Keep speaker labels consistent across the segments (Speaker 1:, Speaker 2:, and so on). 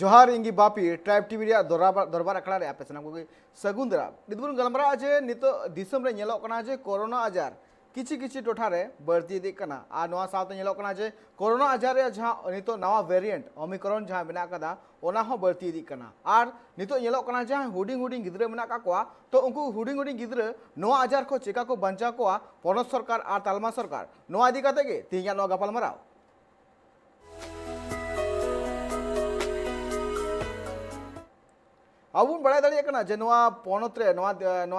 Speaker 1: जोहार इंगी Bapi tribe TV दरबार अखड़ा रे आपे सनाम को सगुन दरा निदबुन गलमरा जे नितो दिसम रे नेलो कना जे कोरोना आजार किछि किछि टोठा रे बढ़ती दिक कना आ नवा सावते नेलो कना जे कोरोना आजार रे जहां नितो नवा वेरिएंट ओमिक्रॉन जहां बिना कदा ओना हो बढ़ती दिक कना आर नितो नेलो कना जहां हुडिंग हुडिंग गिद्रे मेना का कोआ तो उनको हुडिंग हुडिंग गिद्रे नवा आजार को चेका को बंचा कोआ पोनोत सरकार आर तालमा सरकार नवा इदी काते गे तिया नवा गपाल मराव अब बड़ा दाड़ा जे पनत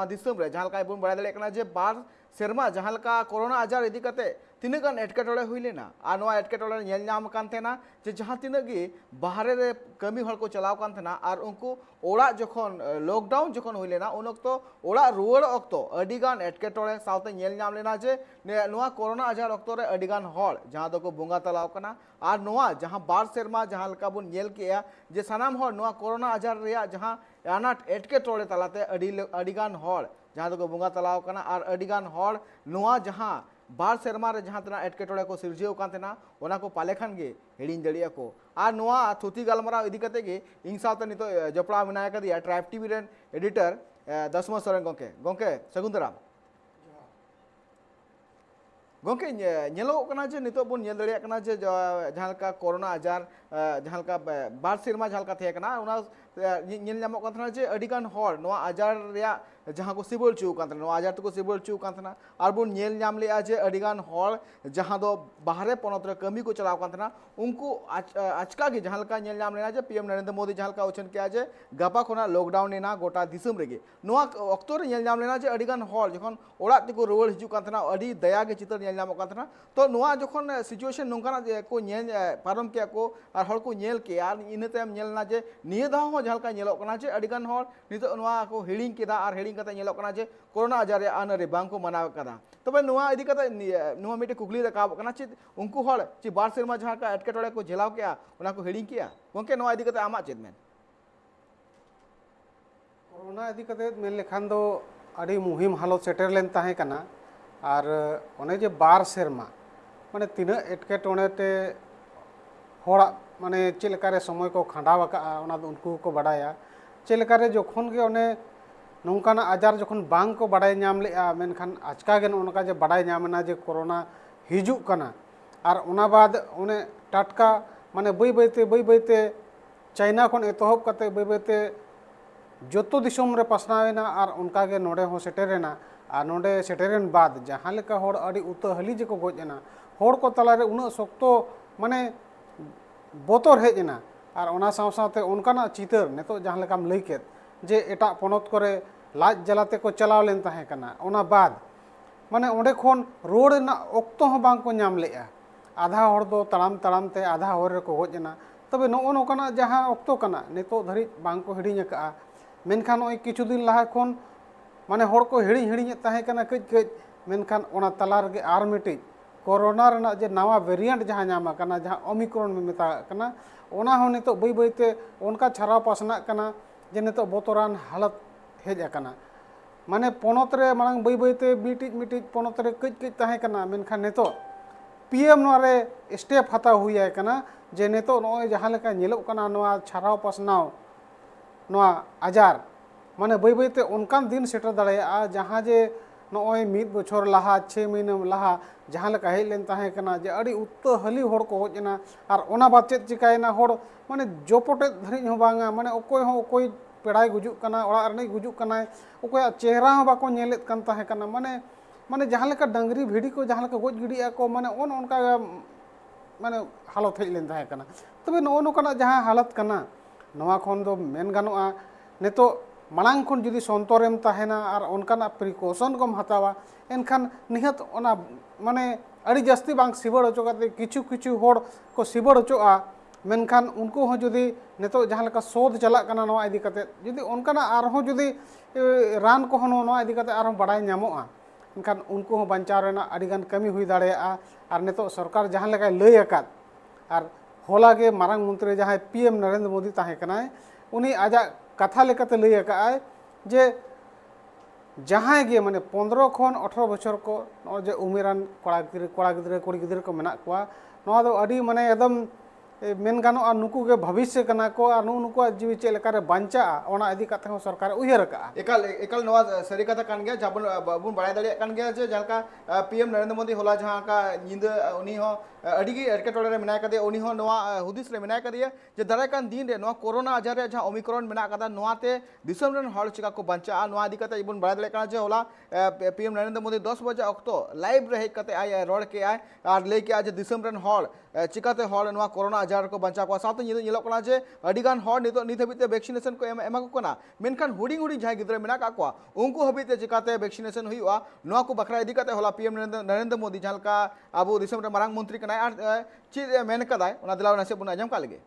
Speaker 1: दिसम रे जहाँ बन बड़ा दाड़ा जे बार सेरमा जहाँ कोरोना आजार इदी कते तीना गान एटकेटोड़े हुई लेना आ नवा एटकेटोड़े नेल नाम कान थेना जे जहाँ तीना गी बाहरे रे कमी हर को चलाव कान थेना आर उनको ओड़ा जखन लॉकडाउन जखन हुई लेना उन अक्तो ओड़ा रुवाड़ अक्तो अडी गान एटकेटोड़े सावते नेल नाम लेना जे नवा कोरोना आजार अक्तो रे अडी गान हॉल जहाँ दो को बोंगा तलाव कना आर नवा जहाँ बार सेरमा जहाँ लका बुन नेल केया जे सनाम हॉल नवा कोरोना आजार रेया जहाँ आनाट एटकेटोड़े तलाते अडी गान हॉल जहाँ दो को बोंगा तलाव कना आर अडी गान हॉल नवा जहाँ बार सेरमा रे जहाँ तना एटकेटोड़े को सिरजेव कान तेना ओना को पाले खान गे हिड़िंग दड़िया को आर नवा थुती गलमराव इदी कते गे इंग सावते नितो जपड़ा मेना कदिया ट्राइब टीवी रेन एडिटर दसमा सोरेन गोंके गोंके सगुंदराम गोंके नेलो कना जे नितो बन नेल दड़िया कना जे जहाँ का कोरोना आजार जहाँ का बार सेरमा जहाँ का थे कना ओना नेल नामो कान थना जे अडिगान हॉल नवा आजार रेया जहाँ को सिबल चू कान नवा आजार तो सिबल चू कान आर बुन नेल नाम ले जे अडिगान हॉल जहाँ दो बाहरे पनत रे कमी को चलाव कान उनको आचका गे जहाँ का नेल नाम लेना जे पीएम नरेंद्र मोदी जहाँ का उछन के जे गपा खोना लॉकडाउन लेना गोटा दिसम रेगे नवा अक्तो रे नेल नाम लेना जे अडिगान हॉल जखन ओड़ा तिको रुवाड़ हिजु कान अडी दया गे चित्र नेल नाम कान तो नवा जखन सिचुएशन नोंकाना जे को नेल पारम के को आर हर को नेल के आर इने तायम नेलना जे निये दाव हो जहाँ का नेलो कना जे अडिगान हॉल नितो नवा को हिड़िंग केदा आर हिड़िंग कते नेलो कना जे कोरोना आजार रे आन रे बांग को मनाव कदा तबे नवा इदी कते नवा मिटे कुकली रकाब कना चे उनको हॉल चे बार सेरमा जहाँ का एटकेटोड़े को झेलाव केया उना को हिड़िंग केया गोंके नवा इदी कते आमा चेद मेन
Speaker 2: कोरोना इदी कते मेन लेखान दो अड़ी मुहिम हालत सेटर लेन ताहे कना आर ओने जे बार सेरमा माने तीना एटकेटोड़े ते होड़ा माने चेलकारे समय को खांडाव का उनको को बड़ाया चेलकारे जोखन के ओने नौकाना आजार जोखन बांग को बड़ाई नाम लेआ मेनखान आचका गे उनका जे बड़ाई नामना जे कोरोना हिजुक कना आर उना बाद ओने टाटका माने बई बईते चाइना खन एतहब कते बई बईते जोतो दिसम रे पासनावेना आर उनका गे नोडे हो सेटेरेना आर नोडे सेटेरेन बाद जहाँ लेका होड़ अड़ी उतहली जे को गोजना होड़ को तलारे उना शक्तो माने बोतर हेजना और ओना साव सावते उनकाना चितर नितो जहाँ लेकाम लई केत जे एटा पनत करे लाज जलाते को चलाव लेन ताहे कना ओना बाद माने ओंडे खोन रोड ना ओक्तो हो बांग को नाम लेआ आधा होड़ दो तड़ाम तड़ाम ते आधा होड़ को गोजना तबे नो नोकाना जहाँ ओक्तो कना नितो धरी बांग को हिड़िंग का मेनखान ओई किछु दिन लहा खोन माने होड़ को हिड़िंग ताहे कना कज कज मेनखान ओना तलार गे आर मिटी कोरोना रना जे नवा वेरिएंट जहाँ नाम कना जहाँ ओमिक्रॉन में मेता कना ओना हो नितो बई बईते उनका छाराव पासना कना जे नितो बोतरान हालत हेज आकना माने पनत रे मांग बई बईते मिटिज पनत रे कज कज ताहे कना मेनखान नितो पीएम नवा रे स्टेप हताव हुई है कना जे नितो नोय जहाँ लेका नेलो कना नवा छाराव पासनाव नवा आजार माने बई बईते उनकान दिन सेटर दाड़ेया जहाँ जे नोय मिद बछर लाहा 6 महीना लाहा जहाँ लेका हेज लेन ताहे कना जे अड़ी उतहली होड़ को होजना आर ओना बाद चेद चिकायना होड़ माने जोपोटे धरिज हो बांगा माने ओकोय पेड़ाय गुजुक कना ओड़ा रने गुजुक कना ओकोय चेहरा हो बाको नेलेत कन ताहे कना माने माने जहाँ लेका डंगरी भिड़ी को जहाँ लेका गोज गिड़िया को माने उनका माने हालत हेज लेन ताहे कना तबे नोकना जहाँ हालत कना नवा खन दो मेन गानोआ नितो मांग खन जुदी सन्तरेम ताहेना और उनकाना प्रिकॉशन को हतावा एनखान निहत ओना माने अड़ी जास्ती बांग सिबड़ होचो काते किछु होड़ को सिबड़ होचोआ मेनखान उनको हो जुदी नितो जहाँ लेका शोध चला कना नवा इदी काते जुदी उनकाना आरहों जुदी रान को हनो नवा इदी काते आरहों बड़ाई नामोआ एनखान उनको हो बंचाव रेना अड़ीगान कमी हुई दाड़ेया और नितो सरकार जहाँ लेका लई आकाद और होला के मारांग मंत्री जहाँ पीएम नरेंद्र मोदी ताहे कनाय उनी आजा कथा लेकाते लई आकाय जे जहाँ गे माने 15 खन 18 बछर को जे उमेरान कोड़ा गिद्रे कुड़ी गिद्रे को मेना कोआ नवा दो अड़ी माने एकदम मेन गानोगा नुकू के भविष्य कना को और नुकुआ जीवी चेक लेकारे बांचा ओना इदी काते हो सरकार उयहर का
Speaker 1: एकाल एकाल नवा सारी कथा कान गया जब बन बड़ा दाड़े कान गया जे जहां पीएम नरेंद्र मोदी होला जहां का निंद उनी हो अडिगी एटकेटोड़े रे मेना कदे उनी हो नवा हुदिस रे मेना कदिया जे दाराय कान दिन रे नवा कोरोना आजार रे जहां ओमिक्रॉन मेना कदा नवाते दिसम रन हॉल चिका को बंचा नवा इदी कते बन बड़ा दाड़े कान जे होला पीएम नरेंद्र मोदी 10 बजे अक्तो लाइव रे कते आय रोड के आय और लेके आज दिसम रन हॉल चिकाते हॉल नवा कोरोना आजार को बंचा को साथ निलो कना जे अडिगान हॉल नितो नित हबिते वैक्सीनेशन को एमा को कना मेनखान हुडिंग हुडिंग जहां गिद्रे मेना का को उनको हबिते चिकाते वैक्सीनेशन हुआ नवा को बखरा इदी कते होला पीएम नरेंद्र मोदी जहां का आबो दिसम रे मारांग मंत्री कना और चीज मेन कदाय ओना दिलाव नसे बुन आजम का लगे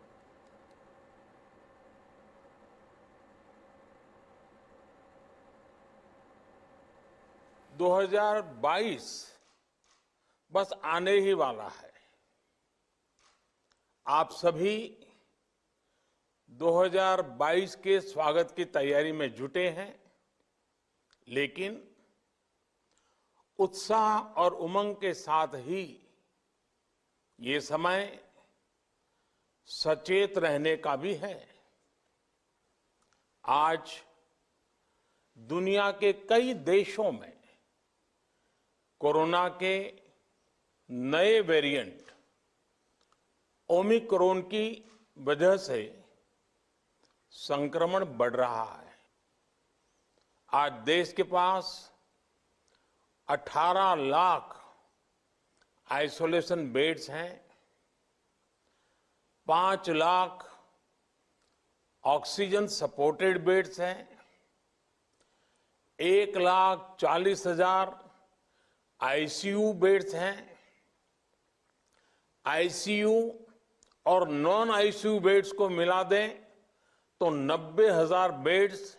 Speaker 3: 2022 बस आने ही वाला है। आप सभी 2022 के स्वागत की तैयारी में जुटे हैं, लेकिन उत्साह और उमंग के साथ ही ये समय सचेत रहने का भी है। आज दुनिया के कई देशों में कोरोना के नए वेरिएंट ओमिक्रॉन की वजह से संक्रमण बढ़ रहा है। आज देश के पास 18 लाख आइसोलेशन बेड्स हैं, 5 लाख ऑक्सीजन सपोर्टेड बेड्स हैं, 1,40,000 आईसीयू बेड्स हैं। आईसीयू और नॉन आईसीयू बेड्स को मिला दें तो 90,000 बेड्स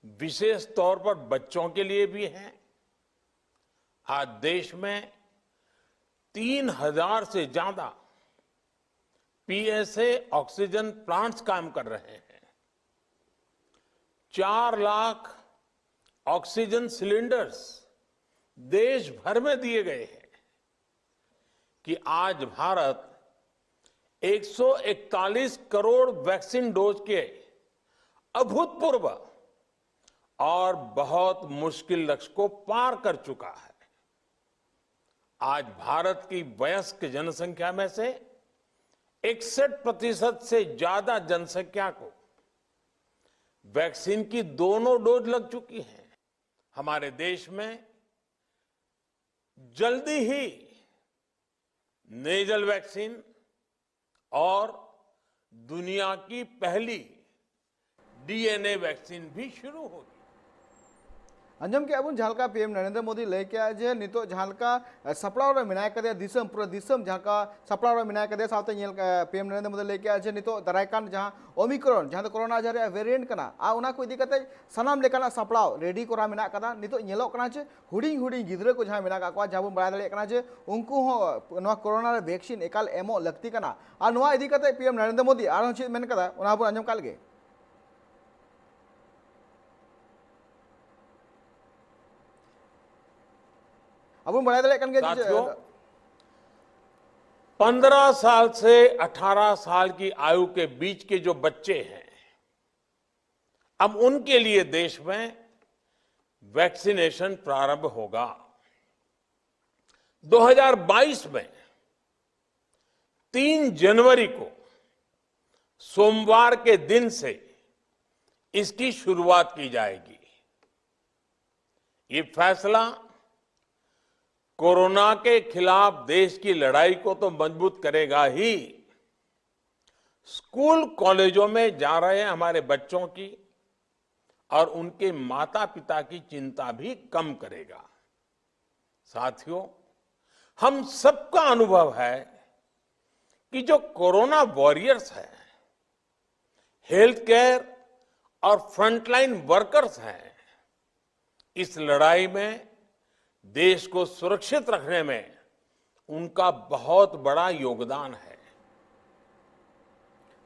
Speaker 3: विशेष तौर पर बच्चों के लिए भी हैं। आज देश में 3,000 से ज्यादा पीएसए ऑक्सीजन प्लांट्स काम कर रहे हैं। 4 लाख ऑक्सीजन सिलेंडर्स देश भर में दिए गए हैं कि आज भारत 141 करोड़ वैक्सीन डोज के अभूतपूर्व और बहुत मुश्किल लक्ष्य को पार कर चुका है। आज भारत की वयस्क जनसंख्या में से 61% से ज्यादा जनसंख्या को वैक्सीन की दोनों डोज लग चुकी हैं। हमारे देश में जल्दी ही नेजल वैक्सीन और दुनिया की पहली डीएनए वैक्सीन भी शुरू होगी।
Speaker 1: अंजम के अबुन झालका पीएम नरेंद्र मोदी लेके आज नितो झालका सपड़ाव रे मिनाय कदे दिसम पूरा दिसम झालका सपड़ाव रे मिनाय कदे साथे नेल पीएम नरेंद्र मोदी लेके आज नितो दरायकान जहां ओमिक्रॉन जहां कोरोना आजार वेरिएंट कना आ उना को इदी कते सनाम लेकाना सपड़ाव रेडी कोरा मिना कदा नितो नेलो कना जे हुडिंग हुडिंग गिद्रे को जहां मिना का को जहां बड़ा दले कना जे उनको हो नवा कोरोना रे वैक्सीन एकाल एमो लगती कना आ नवा इदी कते पीएम नरेंद्र मोदी आरो चीज मेन कदा उना बु अंजम कालगे अब बढ़ा दले कन के
Speaker 3: 15 साल से 18 साल की आयु के बीच के जो बच्चे हैं, अब उनके लिए देश में वैक्सीनेशन प्रारंभ होगा। 2022 में 3 जनवरी को सोमवार के दिन से इसकी शुरुआत की जाएगी। ये फैसला कोरोना के खिलाफ देश की लड़ाई को तो मजबूत करेगा ही, स्कूल कॉलेजों में जा रहे हमारे बच्चों की और उनके माता पिता की चिंता भी कम करेगा। साथियों, हम सबका अनुभव है कि जो कोरोना वॉरियर्स हैं, हेल्थ केयर और फ्रंटलाइन वर्कर्स हैं, इस लड़ाई में देश को सुरक्षित रखने में उनका बहुत बड़ा योगदान है।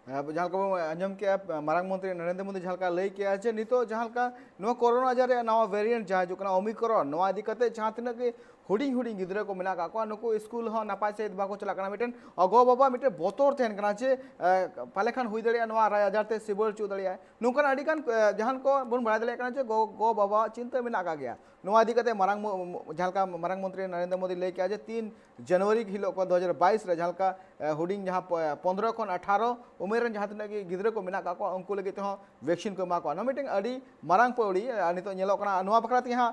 Speaker 1: झालका अंजम के मारांग मंत्री नरेंद्र मोदी झालका लई के आज नितो झालका नो कोरोना आजार नवा वेरिएंट जहां जो कना ओमिक्रॉन नवा इदी कते जहां तिना के हुडिंग हुडिंग गिद्रा को मेना का नुकु स्कूल हो नापाय से बाको चला कना मिटन गो बाबा मिटे बोतोर तहन कना जे पाले खान हुई दड़िया नवा राय आजार ते सिबल चु दड़िया नुकन अडिकान जहान को बन बड़ा दड़िया कना जे गो बाबा चिंता मेना का गया नवा इदी कते मारांग झालका मारांग मंत्री नरेंद्र मोदी ले के जे 3 जनवरी हिलो को 2022 रे झालका हुडिंग जहां 15 खन 18 उमेर जहां तना की गिद्रा को मेना का उनको लगे तो वैक्सीन को मा को न मिटिंग अडी मारांग पौड़ी नितो नेलो कना नवा बखरा यहाँ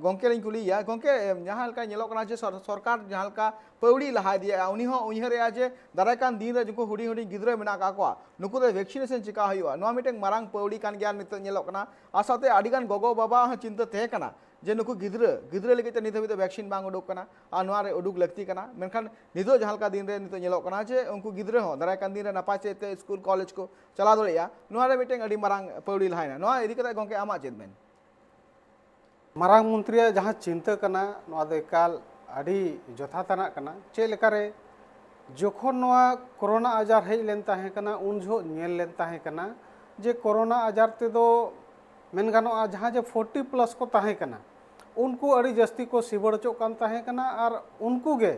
Speaker 1: गोंके लिंग कुलिया गोंके जहां लका नेलो कना जे सरकार जहां लका पौड़ी लहा दिया उनी हो उइहरे जे दाराकान दिन रे जुको हुडी हुडी गिद्रा मेना का नुकु दे वैक्सीनेशन चिका हुआ नवा मिटिंग मारांग पौड़ी कान गया नितो नेलो कना आसाते अडिगान गोगो बाबा चिंता तहे कना जे नुकु गिद्रा लगे ते नितो वैक्सीन बांग उडुक कना आ नवा रे उडुक लगती कना मेनखान नितो जहां लका दिन रे नितो नेलो कना जे उनको गिद्रा हो दाराकान दिन रे नापाय से स्कूल कॉलेज को चला दड़िया नवा रे मिटिंग अडी मारांग पौड़ी लहायना नवा इदी कते गोंके आमा चेद मेन
Speaker 2: मारांग मंत्री जहाँ चिंता करना नवा दो एकाल अड़ी जथातना करना चे लेकारे जोखन नवा कोरोना आजार हेज लेन ताहे कना उन जो नेल लेन ताहे कना जे कोरोना आजार ते दो मेन गानोआ जहाँ जे 40+ को ताहे कना उनको अड़ी जस्ती को सिबड़चो कान ताहे कना और उनको गे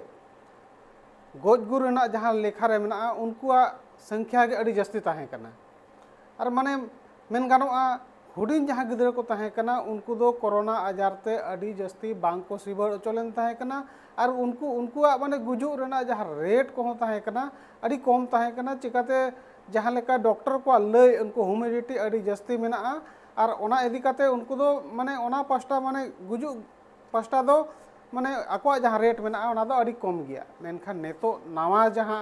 Speaker 2: गोजगुर रेना जहाँ लेखा रे मेना उनको संख्या गे अड़ी जस्ती ताहे कना और माने मेन गानोआ हुडिंग जहाँ गिद्रा को ताहे कना उनको दो कोरोना आजार ते अड़ी जस्ती बांग को सिबड़ चलेन ताहे कना और उनको माने गुजु रेना जहाँ रेट को ताहे कना अड़ी कम ताहे कना चिकाते जहाँ लेका डॉक्टर को लय उनको ह्यूमिडिटी अड़ी जस्ती मेना और ओना इदी काते उनको दो माने ओना पास्टा माने गुजु पास्टा दो माने आको जहाँ रेट मेना ओना दो अड़ी कम गया मेनखान नेतो नवा जहाँ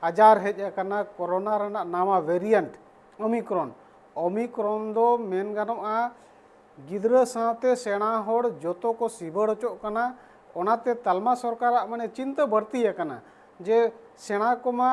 Speaker 2: आजार हेज कना कोरोना रेना नवा वेरिएंट ओमिक्रॉन दो मेन गानोआ गिद्रा साथे सेना होड़ जोतो को सिबड़ हचो कना ओनाते तालमा सरकार माने चिंता बढ़ती कना जे सेना को मा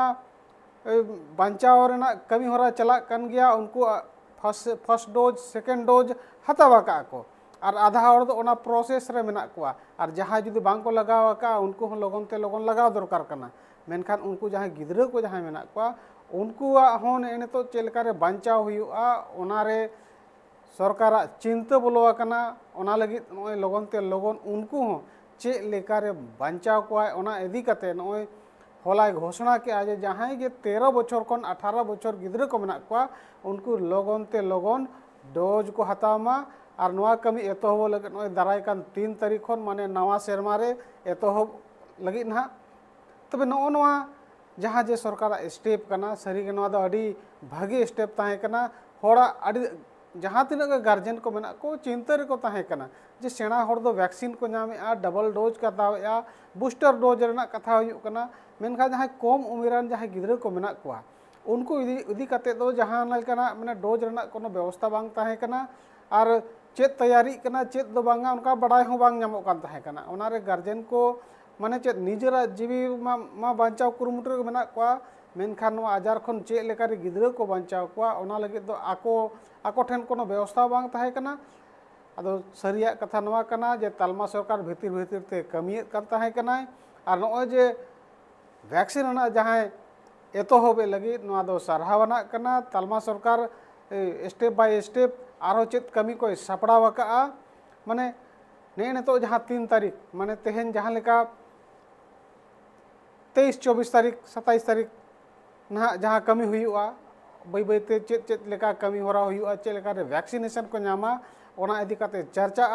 Speaker 2: बांचाव रेना कमी होरा चला कन गया उनको फर्स्ट डोज सेकेंड डोज हतावा का को और आधा हड़ दो ओना प्रोसेस रे मेना कोआ और जहाँ जुदी बांग को लगावा का उनको लगन ते लगन लगाव दरकार कना मेनखान उनको जहाँ गिद्रा को जहाँ मेना कोआ उनको होन एने तो चेलकारे बांचाव हुआ ओनारे सरकार चिंता बोलवा कना ओना लगी नय लगन ते लगन उनको हो चे लेकारे बांचाव कोआ ओना इदी कते नय होला घोषणा के आज जहाँ के 13 बछर खन 18 बछर गिद्रा को मेना कोआ उनको लगन ते लगन डोज को हतामा और नवा कमी एतोहब लगे नय दाराय कान 3 तारीख खन माने नवा सेरमा रे एतोहब लगी ना तबे नवा जहाँ जे सरकार स्टेप कना सरी के नवा दो अड़ी भागे स्टेप ताहे कना होड़ा अड़ी जहाँ तीन गार्जियन को मेना को चिंता रे को ताहे कना जे सेना होड़ दो वैक्सीन को नामे डबल डोज का दावे बूस्टर डोज रेना कथा हुई कना मेनखा जहाँ कम उमेरान जहाँ गिद्रा को मेना कोआ उनको इदी कते दो जहाँ लेकना माने डोज रेना कोनो व्यवस्था बांग ताहे कना और चेत तैयारी कना चेत दो बांगा उनका बड़ाई हो बांग नामो कान ताहे कना ओनारे गार्जियन को माने चेत निजरा जीवी मा बांचाव कुरुमुटु मेना कोआ मेनखान नवा आजार खन चे लेकारे गिद्रा को बांचाव कोआ ओना लगे दो आको ठेन कोनो व्यवस्था बांग ताहे कना आदो सरिया कथा नवा कना जे तालमा सरकार भीतर ते कमियत कान ताहे कना और नय जे वैक्सीन ना जहाँ एतोहबे लगी नवा दो सारहावना कना तालमा सरकार स्टेप बाय स्टेप आरो चेत कमी को सापड़ाव का माने ने तो जहाँ 3 तारीख माने तेहन जहाँ लेका 23 24 तारीख 27 तारीख ना जहाँ कमी हुआ बै बैते चेत लेका कमी होरा हुआ चे लेका रे वैक्सीनेशन को नामा ओना इदी काते चर्चा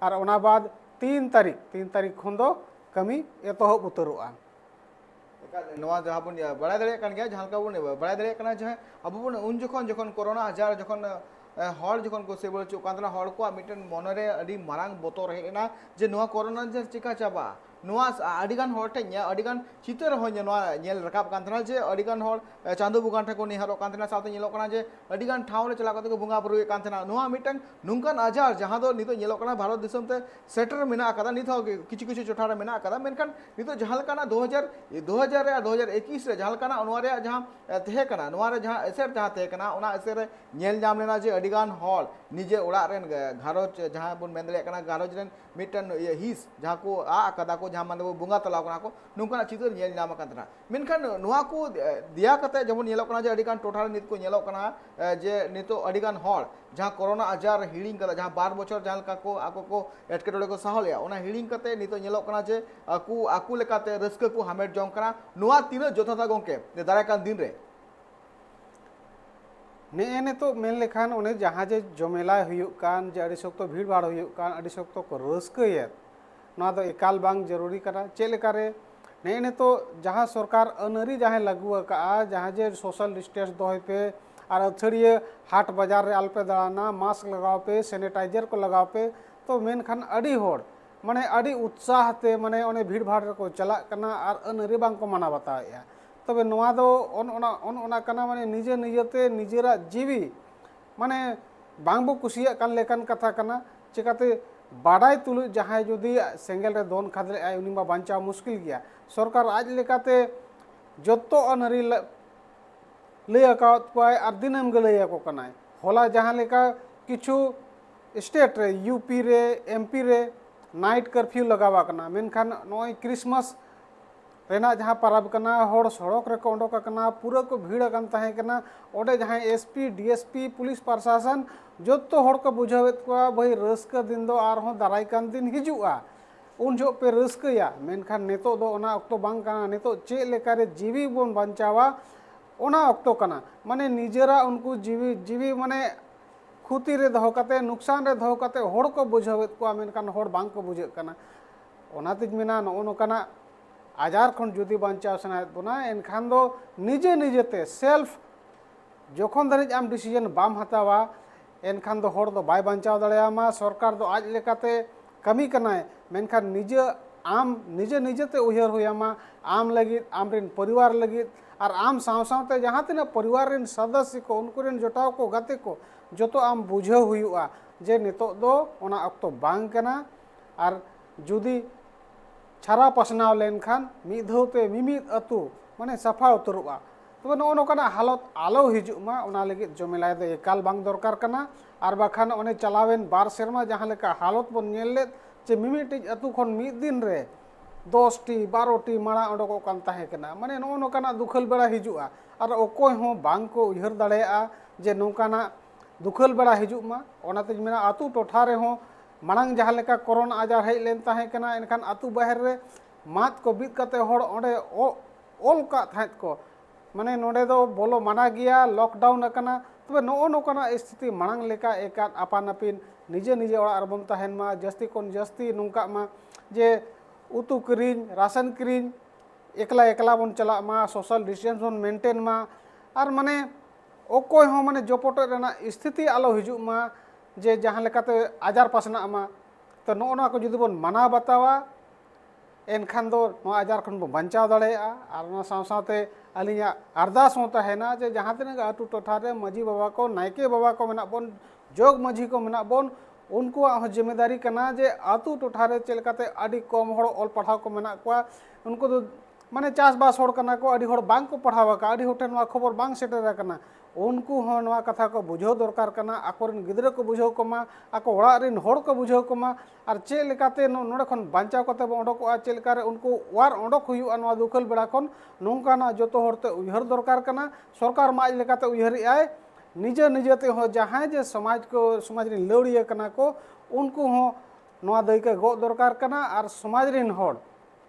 Speaker 2: और ओना बाद 3 तारीख खन दो कमी एतोहब उतरुआ
Speaker 1: नवा जहाँ बन बड़ा दड़े कान गया जहाँ का बन बड़ा दड़े काना जहाँ अब बन उन जखन कोरोना आजार जखन हर जखन को सेबल चुकान हर को मिटन मनरे अड़ी मारांग बोतर हेना जे नवा कोरोना जे चिका चाबा नवा अडिगान हर ठें अडिगान चितर हो नवा नेल रकाब कान थना जे अडिगान हर चांदो बुगान ठे को निहारो कान थना साथे नेलो कना जे अडिगान ठाव रे चला कते को बुंगा बुरु कान थना नवा मिटन नुंकान आजार जहाँ दो नितो नेलो कना भारत दिसम ते सेटर मेना कदा नितो किछु किछु चोठा रे मेना कदा मेनखान नितो जहाँ लकाना 2000 रे 2021 रे जहाँ लकाना नवा रे जहाँ तहे कना नवा रे जहाँ एसर जहाँ तहे कना ओना एसर रे नेल जाम लेना जे अडिगान हॉल निजे ओड़ा रेन घारोज जहाँ बन मेन दड़े कना घारोज रेन मिटन हिस जहाँ को कदा को जहां माने बुंगा तलाव कना को नुंका चितर नेल नाम कांतना मेनखान नुआ को दिया कते जमन नेलो कना जे अडिगान टोठार नित को नेलो कना जे नितो अडिगान हॉल जहां कोरोना आजार हिडिंग कदा जहां 12 बछर जहां का को आको को एटकेटोड़े को साहलिया ओना हिडिंग कते नितो नेलो कना जे आकु लेकाते रस्क को हामेट जोंग कना नुआ तीन जोथाता गोंके दाराय कान दिन रे
Speaker 2: ने तो मेन लेखान उन्हें जहाँ जे जमेला हुयुकान जे अड़ी सख्त भीड़ भाड़ हुयुकान अड़ी सख्त को रस्कयेत नवा दो एकाल बांग जरूरी करा चेलेकारे ने तो जहाँ सरकार अनरी जहाँ लागू का जहाँ जे सोशल डिस्टेंस दोहे पे और अथड़िए हाट बाजार रे आलपे दाना मास्क लगाओ पे सैनिटाइजर को लगाओ पे तो मेनखान अड़ी होड़ माने अड़ी उत्साह ते माने उन्हें भीड़ भाड़ को चला करना और अनरी बांग को माना बताया तबे नवा दो ओना कना माने निजे निजेते निजेरा जीवी माने बांगबो कुसिया कान लेकान कथा कना चिकाते बाडाय तुलु जहां जुदी सेंगेल रे दोन खादले आय उनिमा बांचा मुश्किल गया सरकार आज लेकाते जत्तो अनरी लय अकाउत पाय आर दिनम गलय को कनाय होला जहां लेका किछु स्टेट रे यूपी रे एमपी रे नाइट कर्फ्यू लगावा कना मेनखान नय क्रिसमस रेना जहाँ परब कना होड़ सड़क रे को उडोक कना पूरा को भीड़ कान ताहे कना ओडे जहाँ एसपी डीएसपी पुलिस प्रशासन जोतो होड़ को बुझावेत को भाई रस्क दिन दो आर हो दाराय कान दिन हिजुआ उन जो पे रस्कया मेनखान नेतो दो ओना अक्तो बांग कना नेतो चे लेकारे जीवी बोन बंचावा ओना अक्तो कना माने निजेरा उनको जीवी माने खुती रे दहो कते नुकसान रे दहो कते होड़ को बुझावेत को मेनखान होड़ बांग को बुझे कना ओना तिज मेना नो कना आजार खन जुदी बांचा सनायत बोना एनखान दो निजे निजेते सेल्फ जोखन धरिज आम डिसीजन बाम हतावा एनखान दो होड़ दो बाय बांचाव दड़ेयामा सरकार दो आज लेकाते कमी कनाय मेनखान निजे निजेते उयहर हुयामा आम लगित आमरिन परिवार लगित और आम साव सावते जहाँ तिना परिवार रिन सदस्य को उनको रिन जोटाव को गाते को जोतो आम बुझाव हुयुआ जे नितो दो ओना अक्तो बांग कना और जुदी छारा पसनाव लेनखान मिद धौते मिमिद अतु माने सफा उतरुआ तबे नो नोकाना हालत आलो हिजुमा ओना लगे जमेलाय दो एकाल बांग दरकार कना और बाखान ओने चलावेन 12 सेरमा जहाँ लेका हालत बन नेले जे मिमिटिज अतु खन मिद दिन रे 10टी 12टी माड़ा ओडको कान ताहे कना माने नो नोकाना दुखल बेड़ा हिजुआ और ओकोय हो बांग को उयहर दाड़ेया जे नोकाना दुखल बेड़ा हिजुमा ओनाते मेना अतु टोठा रे हो मांग जहाँ लेका कोरोना आजार हेज लेन ताहे कना एनखान अतु बाहर रे मात को बीत कते होड़ ओंडे ओल का थात को माने नोडे दो बोलो माना गया लॉकडाउन कना तबे नो नोकाना स्थिति मांग लेका एका आपान आपिन निजे निजे ओड़ा अरबम ताहेन मा जस्ती कोन जस्ती नुंका मा जे उतु किरिन राशन किरिन एकला एकला बन चला मा सोशल डिस्टेंस बन मेंटेन मा और माने ओकोय हो माने जोपोटो रेना स्थिति आलो हिजु मा जे जहाँ लेकाते आजार पासना मा तो नो को जुदी बन माना बतावा एनखान दो नो आजार खन बो बंचाव दड़ेया और ना साव सावते अलिया अरदास होता है ना जे जहाँ तिना अतु टोठा रे मजी बाबा को नायके बाबा को मेना बोन जोग मजी को मेना बोन उनको जिम्मेदारी कना जे अतु टोठा रे चलकाते अडी कम होड़ ऑल पढ़ाव को मेना को उनको तो माने चासबास होड़ कना को अडी होड़ बांग को पढ़ावा का अडी होटे नवा खबर बांग सेटेरा कना उनको हो नवा कथा को बुझाव दरकार कना आकोरन गिद्रा को बुझाव कोमा आको ओड़ा रिन होड़ को बुझाव कोमा और चे लेकाते नोडे खन बांचाव कते ओडको चे लेकारे उनको वार ओडक हुयुआ नवा दुखल बेड़ा खन नोंकाना जोतो होड़ते उयहर दरकार कना सरकार माज लेकाते उयहर आय निजे निजेते हो जहाँ जे समाज रिन लौड़िया कना को उनको हो नवा दैके गो दरकार कना और समाज रिन होड़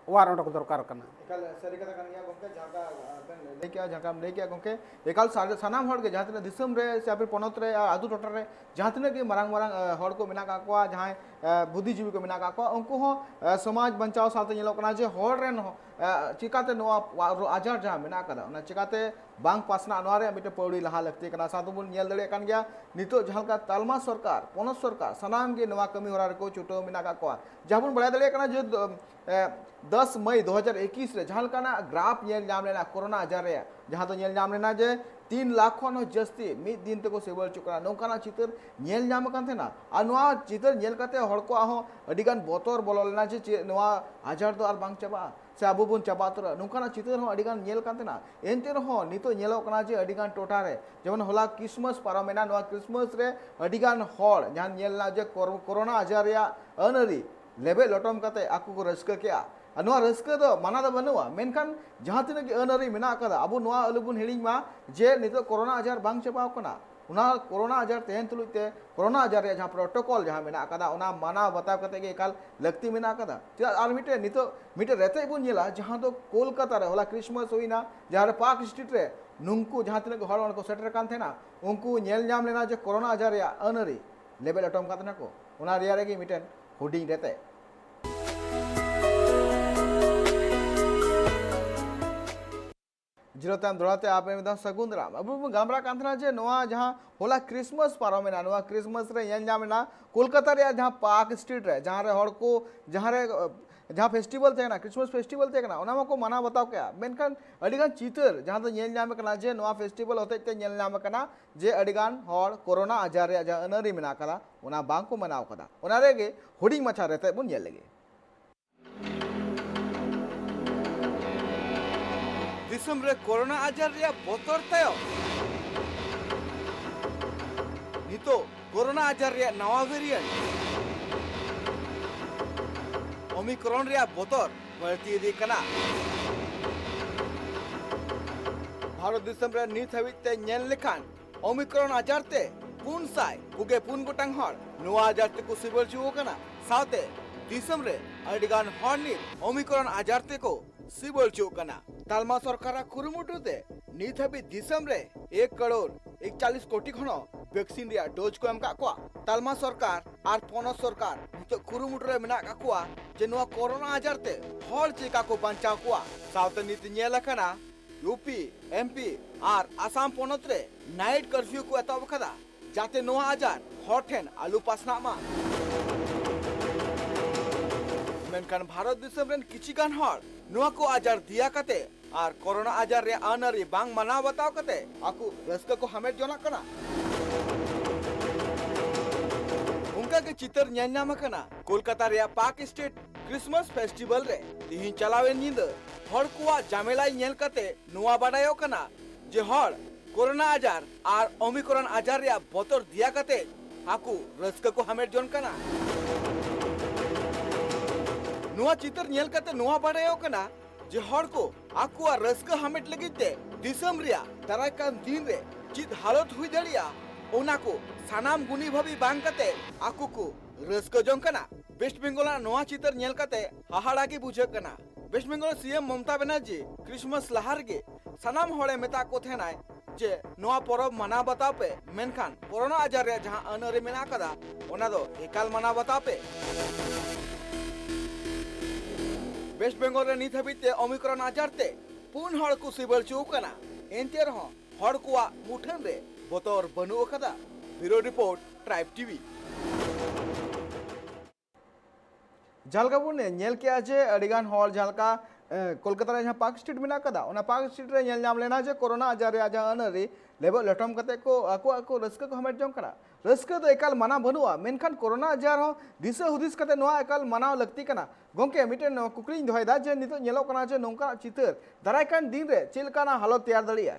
Speaker 2: वार ओडक दरकार कना
Speaker 1: एकाल सरी कथा कन गया गोंके जाका बन लेके जाका हम लेके गोंके एकाल सानाम होड़ के जहाँ तिना दिसम रे से आपे पनत रे आदु टोटर रे जहाँ तिना के मारंग मारंग होड़ को मेना का को जहाँ बुद्धिजीवी को मेना का को उनको हो समाज बंचाव साथे नेलो कना जे होड़ रेन हो चिकाते नोआ आजार जहाँ मेना कदा ना चिकाते बांग पासना नोआ रे मिटे पौड़ी लहा लगते कना साथो बुन नेल दड़े कान गया नितो जहाँ का तालमा सरकार पनत सरकार सनाम के नोआ कमी होरा रे को चुटो मेना का को जहाँ बुन बड़ा दड़े कना जो 10 मई 2021 रे जहाँ काना ग्राफ नेल नाम लेना कोरोना आजार रे जहाँ तो नेल नाम लेना जे 3 लाख खन जस्ती मिद दिन तक सेवल चुकरा नौकाना चितर नेल नाम कान थेना आ नोआ चितर नेल कते हड़ को आहो अडिगान बोतर बोलो लेना जे नोआ आजार तो आर बांग चाबा से आबो बुन चाबा तर नौकाना चितर हो अडिगान नेल कान थेना एनते रहो नितो नेलो कना जे अडिगान टोटा रे जेमन होला क्रिसमस पारमेना नोआ क्रिसमस रे अडिगान हड़ जहाँ नेल ना जे कोरोना आजार या अनरी लेबे लटम कते आकु को रस्क केया ᱱᱚᱣᱟ ᱨᱟᱹᱥᱠᱟᱹ ᱫᱚ ᱢᱟᱱᱟ ᱫᱚ ᱵᱟᱹᱱᱩᱜᱼᱟ ᱢᱮᱱᱠᱷᱟन ᱡᱟᱦᱟᱸ ᱛᱤᱱᱟᱹᱜ ᱜᱮ ᱟᱹᱱ ᱟᱹᱨᱤ ᱢᱮᱱᱟᱜ ᱟᱠᱟᱫᱟ ᱟᱵᱚ ᱱᱚᱣᱟ ᱟᱞᱚᱵᱚᱱ ᱦᱤᱲᱤᱧ ᱢᱟ ᱡᱮ ᱱᱤᱛᱚᱜ ᱠᱳᱨᱳᱱᱟ ᱟᱡᱟᱨ ᱵᱟᱝ ᱪᱟᱵᱟᱣ ᱠᱟᱱᱟ ᱚᱱᱟ ᱠᱳᱨᱳᱱᱟ ᱟᱡᱟर तहन तुलुज ते कोरोना आजार ᱨᱮᱭᱟᱜ ᱡᱟᱦᱟᱸ ᱯᱨᱚᱴᱳᱠᱚᱞ ᱡᱟᱦᱟᱸ ᱢᱮᱱᱟᱜ ᱟᱠᱟᱫᱟ ᱚᱱᱟ ᱢᱟᱱᱟᱣ ᱵᱟᱛᱟᱣ ᱠᱟᱛᱮ ᱜᱮ ᱮᱠᱟᱞ ᱞᱟᱹᱠᱛᱤ ᱢᱮᱱᱟᱜ ᱟᱠᱟᱫᱟ ᱪᱮᱫᱟᱜ ᱟᱨ ᱢᱤᱫᱴᱮᱱ ᱨᱮᱛᱮᱡ ᱵᱚᱱ ᱧᱮᱞᱟ ᱡᱟᱦᱟᱸ ᱫᱚ ᱠᱳᱞᱠᱟᱛᱟ ᱨᱮ ᱦᱚᱞᱟ ᱠᱨᱤᱥᱢᱟᱥ ᱦᱩᱭᱱᱟ ᱡᱟᱦᱟᱸ ᱨᱮ ᱯᱟर्क स्ट्रीट ᱨᱮ ᱱᱩᱝᱠᱩ ᱡᱟᱦᱟᱸ ᱛᱤᱱᱟᱹᱜ ᱦᱚᱲ ᱚᱸᱰᱮ ᱠᱚ ᱥᱮᱴᱮᱨ ᱠᱟᱱ ᱛᱟᱦᱮᱱᱟ ᱩᱱᱠᱩ ᱧᱮᱞ ᱧᱟᱢ ᱞᱮᱱᱟ ᱡᱮ ᱠᱳᱨᱳᱱᱟ ᱟᱡᱟᱨ ᱨᱮᱭᱟᱜ ᱟᱹᱱ ᱟᱹᱨᱤ ᱞᱮᱵᱮᱞ ᱚᱴᱚᱢ ᱠᱟᱛᱮ ᱱᱟᱠᱚ ᱚᱱᱟ ᱨᱮᱭᱟᱜ ᱨᱮᱜᱮ ᱢᱤᱫᱴᱮᱱ ᱦᱩᱰᱤᱧ ᱨᱮᱛᱮᱡ जिरोताम दौड़ाते आप मिदा सगुन दाराम अब गामरा कांथना जे नोआ जहां होला क्रिसमस पारोमेना नोआ क्रिसमस रे येल जामेना कोलकाता रे जहां पार्क स्ट्रीट रे जहां रे हड़ को जहां फेस्टिवल तेना क्रिसमस फेस्टिवल तेना ओना मको मना बताओ क्या मेनखान अडिगान चितर जहां तो येल जामे कना जे नोआ फेस्टिवल होते ते येल जामे कना जे अडिगान हड़ कोरोना आजार रे जहां अनरी मेना कदा ओना बांग को मनाव कदा ओना रेगे हुडी मछा रेते बुन येल लगे दिसम रे कोरोना आजार रे बोतर तायो नितो कोरोना आजार रे नवा वेरिएंट ओमिक्रॉन रे बोतर बढ़ती दी कना भारत दिसम रे नित हवित ते नेल लेखान ओमिक्रॉन आजार ते पुन साय पुगे पुन गोटांग हर नवा आजार ते को सिबल चुओ कना साथे दिसम रे अडिगान हॉर्नी ओमिक्रॉन आजार ते को सिबल चुओ कना तालमा सरकार कुरुमुटुते नित हबी दिसम रे 1 करोड़ 41 कोटी खन वैक्सीन रिया डोज को एम का कोआ तालमा सरकार आर पोनस सरकार नित कुरुमुटु रे मेना का कोआ जे नोआ कोरोना आजार ते हर चिका को बंचाव कोआ साउथ नित नेला कना यूपी एमपी आर आसाम पोनत रे नाइट कर्फ्यू को एतब खदा जाते नोआ आजार हर ठेन आलू पासना मा मेनखान भारत दिसम रेन किछि गान हर नोआ को आजार दिया कते आर कोरोना आजार रे आनरी बांग मना बताओ कते आकु रस्का को हमें जोना कना उनका के चित्र न्यान्याम कना कोलकाता रे पार्क स्ट्रीट क्रिसमस फेस्टिवल रे तिहिन चलावे निंद हर कुआ जामेलाई नेल कते नोआ बाडायो कना जे हर कोरोना आजार आर ओमिक्रॉन आजार रे बोतर दिया कते आकु रस्का को हमें जोन कना नोआ चित्र नेल कते नोआ बाडायो कना जे हर को आकुआ रस्का हमेट लगिते दिसम रिया दाराकान दिन रे चित हालत हुई दड़िया ओना को सानाम गुनी भाभी बांग कते आकु को रस्का जोंकना वेस्ट बेंगल नोआ चित्र नेल कते हाहाड़ा की बुझे कना waste Bengal CM Mamata Banerjee Christmas Lahar गे सानाम हड़े मेता को थेनाय जे नोआ परब मना बताओ पे मेनखान कोरोना आजार रे जहां अनरे मेना कदा ओना दो एकाल मना बताओ पे वेस्ट बेंगल रे नित हबिते ओमिक्रॉन आजार ते पुन हड़ को सिबल चौकना एनते रह हड़ को मुठन रे बोतर बनु कदा ब्यूरो रिपोर्ट ट्राइब टीवी झालका बुन नेल के जे अडिगान हॉल झालका कोलकाता रे जहां पार्क स्ट्रीट मेना कदा ओना पार्क स्ट्रीट रे नेल नाम लेना जे कोरोना आजार रे आजा अनरी लेबल लटम कते को आको रस्का को हमेट जों करा रस्का तो एकाल मना बनुआ मेनखान कोरोना आजार हो दिशा हुदिस कते नोआ एकाल मनाव लगती कना गोंके मिटेन कुकरी दोहयदा जे नितो नेलो कना जे नोंका चितर दारायकान दिन रे चेलकाना हालत तैयार दड़िया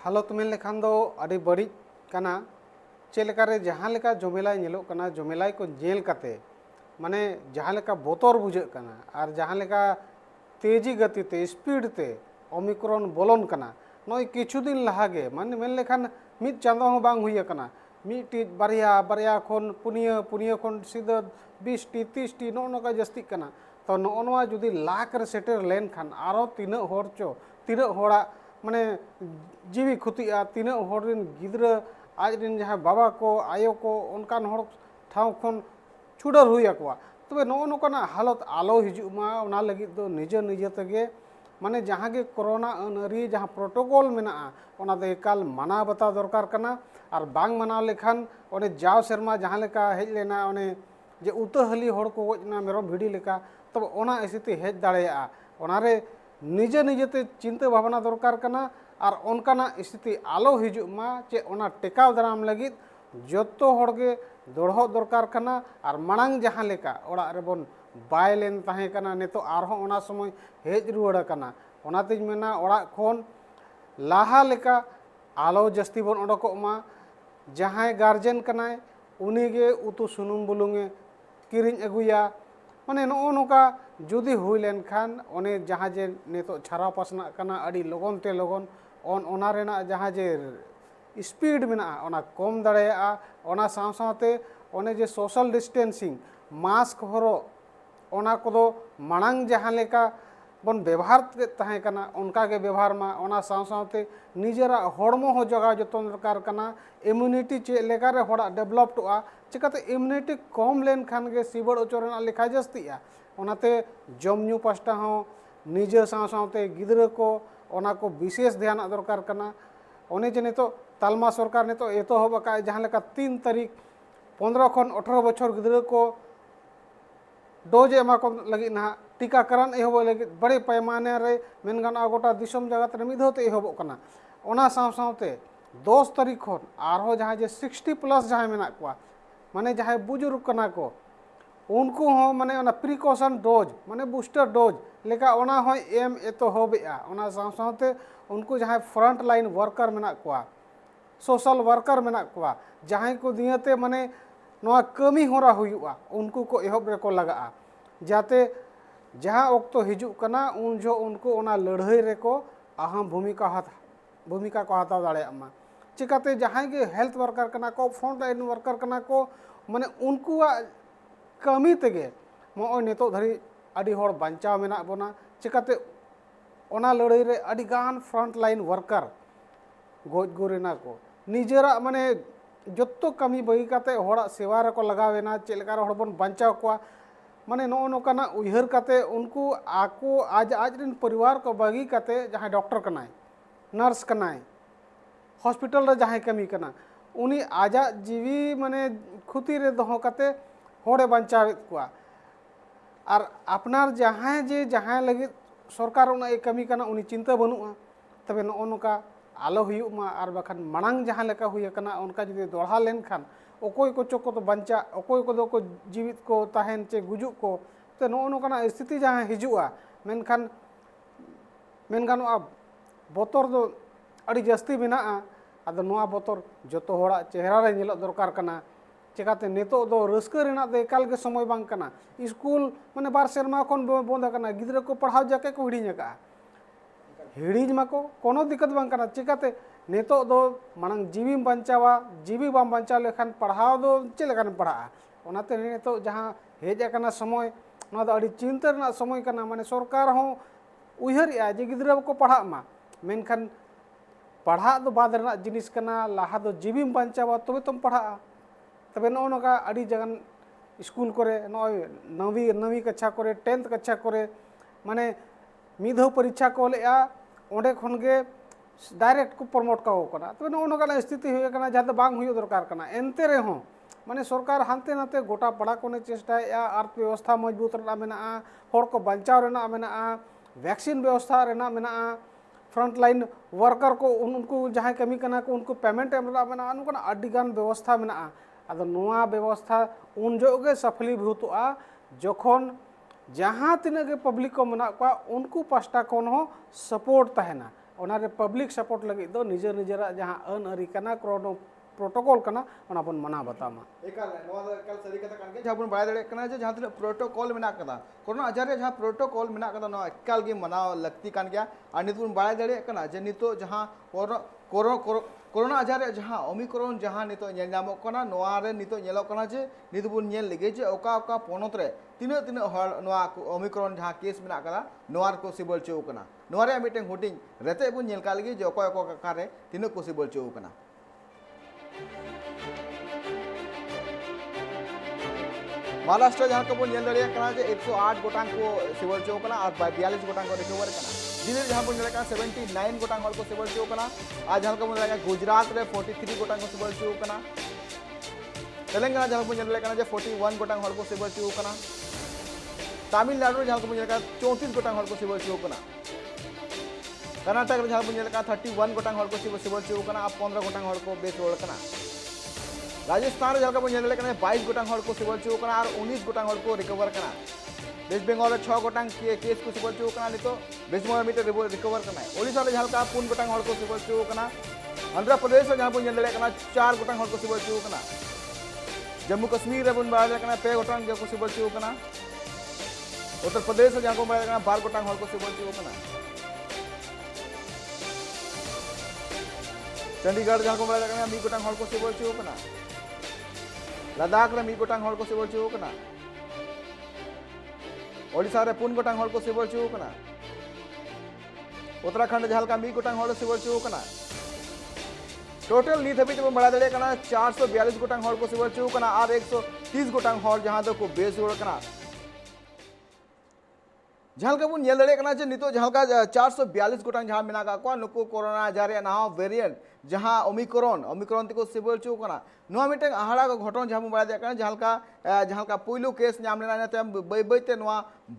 Speaker 2: हालत मेन लेखान दो अड़ी बड़ी कना चेलका रे जहां लेका जमेलाई नेलो कना जमेलाई को जेल कते माने जहां लेका बोतर बुझे कना और जहां लेका तेजी गति ते स्पीड ते ओमिक्रॉन बोलन कना नय किछु दिन लहागे माने मेन लेखान मिद चांदो हो बांग हुई कना मिटी बारिया बारिया खन पुनिया पुनिया खन सीधा 20 टी 30 टी नोका जस्ती कना तो नोआ जुदी लाख रे सेटर लेन खान आरो तीन होर चो तीन होड़ा माने जीवी खुतिया तीन होर रिन गिद्रा आज दिन जहां बाबा को आयो को उनकान होड़ ठाव खन छुडर हुई अकवा तबे नोकना हालत आलो हिजुमा ओना लगी दो निजे निजे तगे माने जहां के कोरोना अनरी जहां प्रोटोकॉल मेना ओना दे एकाल माना बता दरकार कना और बांग मना लेखान ओने जाव शर्मा जहां लेका हेज लेना ओने जे उतहली होड़ को गजना मेरम भिडी लेका तब ओना स्थिति हेज दाड़ेया ओना रे निजे निजेते चिंता भावना दरकार कना और ओनकाना स्थिति आलो हिजुमा चे ओना टेकाव दाराम लगी जतो होड़गे दौड़ो दरकार कना और मांग जहां लेका ओड़ा रे बोन बायलेन ताहे कना नेतो आरहो ओना समय हेज रुवाड़ कना ओनाते मेना ओड़ा खन लाहा लेका आलो जस्ती बोन ओडको मा जहां गार्जेन कनाय उनीगे उतु सुनुम बुलुंगे किरिंग अगुया माने नो नोका जुदी हुई लेन खान ओने जहाँ जे नेतो छारा पासना कना अड़ी लोगन ते लोगन ओना रेना जहाँ जे स्पीड में ओना कम दाड़ेया ओना साव सावते ओने जे सोशल डिस्टेंसिंग मास्क हरो ओना कोदो मांग जहाँ लेका बन व्यवहार तहे कना उनका के व्यवहार में ओना साव सावते निजेरा हड़मो हो जगह जतन दरकार कना इम्यूनिटी चे लेकारे होड़ा डेवलप टोआ चिकाते इम्यूनिटी कम लेन खान के सिबड़ उचोरना लेखा जस्तिया ओनाते जमन्यू पास्टा हो निजे साव सावते गिद्र को ओना को विशेष ध्यान दरकार कना ओने जे नितो तालमा सरकार नितो एतोहब का जहाँ लेका 3 तारीख 15 खन 18 बछर गिद्र को डोज एमा को लगी ना टीकाकरण एहब लगी बड़े पैमाने रे मेन गाना गोटा दिसम जगत रे मिधोते एहब कना ओना साव सावते 10 तारीख खन आरो जहाँ जे 60 प्लस जहाँ मेना कुआ माने जहाँ बुजुर्ग कना को उनको हो माने ओना प्रिकॉशन डोज माने बूस्टर डोज लेका ओना हो एम एतोहबेआ ओना साव सावते उनको जहाँ फ्रंट लाइन वर्कर मेना कुआ सोशल वर्कर मेना कुआ जहाँ को दियते माने नोआ कमी होरा हुआ उनको को एहब रे को लगा जाते जहाँ ओक्तो हिजु कना उन जो उनको ओना लड़ाई रे को अहम भूमिका को हताव दाड़े अम्मा चिकाते जहाँ के हेल्थ वर्कर कना को फ्रंट लाइन वर्कर कना को माने उनको कमी तेगे मो नितो धरी अड़ी होड़ बंचाव मेना बोना चिकाते ओना लड़ाई रे अड़ी गान फ्रंट लाइन वर्कर गोज गुरेना को निजेरा माने जत्तो कमी बगी काते होड़ा सेवा रे को लगावेना चेलकार होड़ बन बंचाव को माने नो नोकाना उयहर काते उनको आको आज रिन परिवार को बगी काते जहाँ डॉक्टर कनाय नर्स कनाय हॉस्पिटल रे जहाँ कमी कना उनी आजा जीवी माने खुती रे दहो काते होड़े बंचाव को और अपनार जहाँ लगे सरकार उना ए कमी कना उनी चिंता बनुआ तबे नो नोका आलो हुयुमा और बखान मांग जहाँ लेका हुई कना उनका जुदी दोड़ा लेन खान ओकोय को चोको तो बंचा ओकोय को दो को जीवित को ताहेन चे गुजुक को तो नो नोकाना स्थिति जहाँ हिजुआ मेनखान मेन गानोआ बोतर दो अड़ी जस्ती मेना आदो नोआ बोतर जतो होड़ा चेहरा रे नेलो दरकार कना चिकाते नितो दो रस्का रेना दो एकाल के समय बांग कना स्कूल माने 2 सेरमा खन बंद कना गिद्रा को पढ़ाव जाके को हिड़ीñ का हिड़ीज माको कोनो दिक्कत बांग कना चिकाते नितो दो मांग जीवी बंचावा जीवी बाम बंचाव लेखान पढ़ाव दो चे लेखान पढ़ा ओनाते नितो जहाँ हेज कना समय ना दो अड़ी चिंता रेना समय कना माने सरकार हो उयहरिया जे गिद्रा को पढ़ा मा मेनखान पढ़ा दो बाद रेना जिनिस कना लाहा दो जीवी बंचावा तबे तुम पढ़ा तबे नो नोका अड़ी जगन स्कूल करे नय नवी कक्षा करे 10th कक्षा करे माने मिधो परीक्षा को लेआ ओंडे खन के डायरेक्ट को प्रमोट का होकना तबे नो नोका स्थिति हुई कना जहाँ तो बांग हुई दरकार कना एनते रे हो माने सरकार हानते नाते गोटा पड़ा को चेष्टा अर्थव्यवस्था मजबूत रेना मेना होड़ को बंचाव रेना मेना वैक्सीन व्यवस्था रेना मेना फ्रंट लाइन वर्कर को उनको जहाँ कमी कना को उनको पेमेंट एम रेना मेना उनका अडिगान व्यवस्था मेना आदो नोआ व्यवस्था उन जोगे सफलीभूतोआ जखन जहाँ तिना के पब्लिक को मना को उनको पास्टा खन हो सपोर्ट तहना ओनारे पब्लिक सपोर्ट लगी दो निजे निजेरा जहाँ अन अरी कना क्रोनो प्रोटोकॉल कना ओना बन मना बतामा
Speaker 1: एकाल नोआ एकाल सरी कथा कान के जहाँ बन बाय दड़े कना जे जहाँ तिना प्रोटोकॉल मेना कदा कोरोना आजार रे जहाँ प्रोटोकॉल मेना कदा नोआ एकाल गे मनाव लगती कान गया आ नित बन बाय दड़े कना जे नितो जहाँ कोरोना आजार रे जहाँ ओमिक्रॉन जहाँ नितो नेल नामो कना नोआ रे नितो नेलो कना जे नित बन नेल लगे जे ओका ओका पोनत रे तिना तिना हर नोआ ओमिक्रॉन जहाँ केस मेना कदा नोआ को सिबल चो कना नोआ रे मिटें हुटिंग रेते बन नेल का लगे जे ओका ओका का रे तिना को सिबल चो कना महाराष्ट्र जहाँ को नेल दड़े कना जे 108 गोटांग को सिबल चो कना और 42 गोटांग को रिकवर कना दिल्ली जहाँ बन दड़े 79 गोटांग हल को सिबल चो कना आज जहाँ को बन दड़े गुजरात रे 43 गोटांग को सिबल चो कना तेलंगाना जहाँ बन दड़े कना जे 41 गोटांग हल को सिबल चो कना तमिलनाडु जहाँ को बन दड़े 34 गोटांग हल को सिबल चो कना कर्नाटक जहाँ बन दड़े 31 गोटांग हल को सिबल चो कना 15 गोटांग हल को बेच रोड कना राजस्थान जहाँ बन दड़े कना 22 गोटांग हल को सिबल चो कना और 19 गोटांग हल को रिकवर कना वेस्ट बेंगल 6 गोटांग केस को सिबल चो कना नितो वेस्ट बेंगल मिटे रिकवर कना ओडिशा जहाँ का 4 गोटांग हल को सिबल चो कना आंध्र प्रदेश जहाँ बन दड़े कना 4 गोटांग हल को सिबल चो कना जम्मू कश्मीर बन बाय कना 2 गोटांग को सिबल चो कना उत्तर प्रदेश जहाँ को बड़ा बार गोटांग हॉल को सिबल चुका चंडीगढ़ जहाँ को बड़ा मी गोटांग हॉल को सिबल चुका लद्दाख रे मी गोटांग हॉल को सिबल चुका ओडिशा रे 4 गोटांग हॉल को सिबल चुका उत्तराखंड जहाँ का मी गोटांग हॉल सिबल चुका टोटल नीत हबी तो बड़ा दड़े 442 गोटांग हॉल को सिबल चुका और 130 गोटांग हॉल जहाँ दो को बेस जोड़ना जहाँ का बन दड़े नितो जहाँ का 442 गोटांग जहाँ मेना का नुको कोरोना आजार नहा वेरिएंट जहाँ ओमिक्रॉन तक सिबल चुका मिट्टे आहाड़ा का घटन जहाँ बड़ा दे जहाँ का पुलू केस नाम लेना बै बैते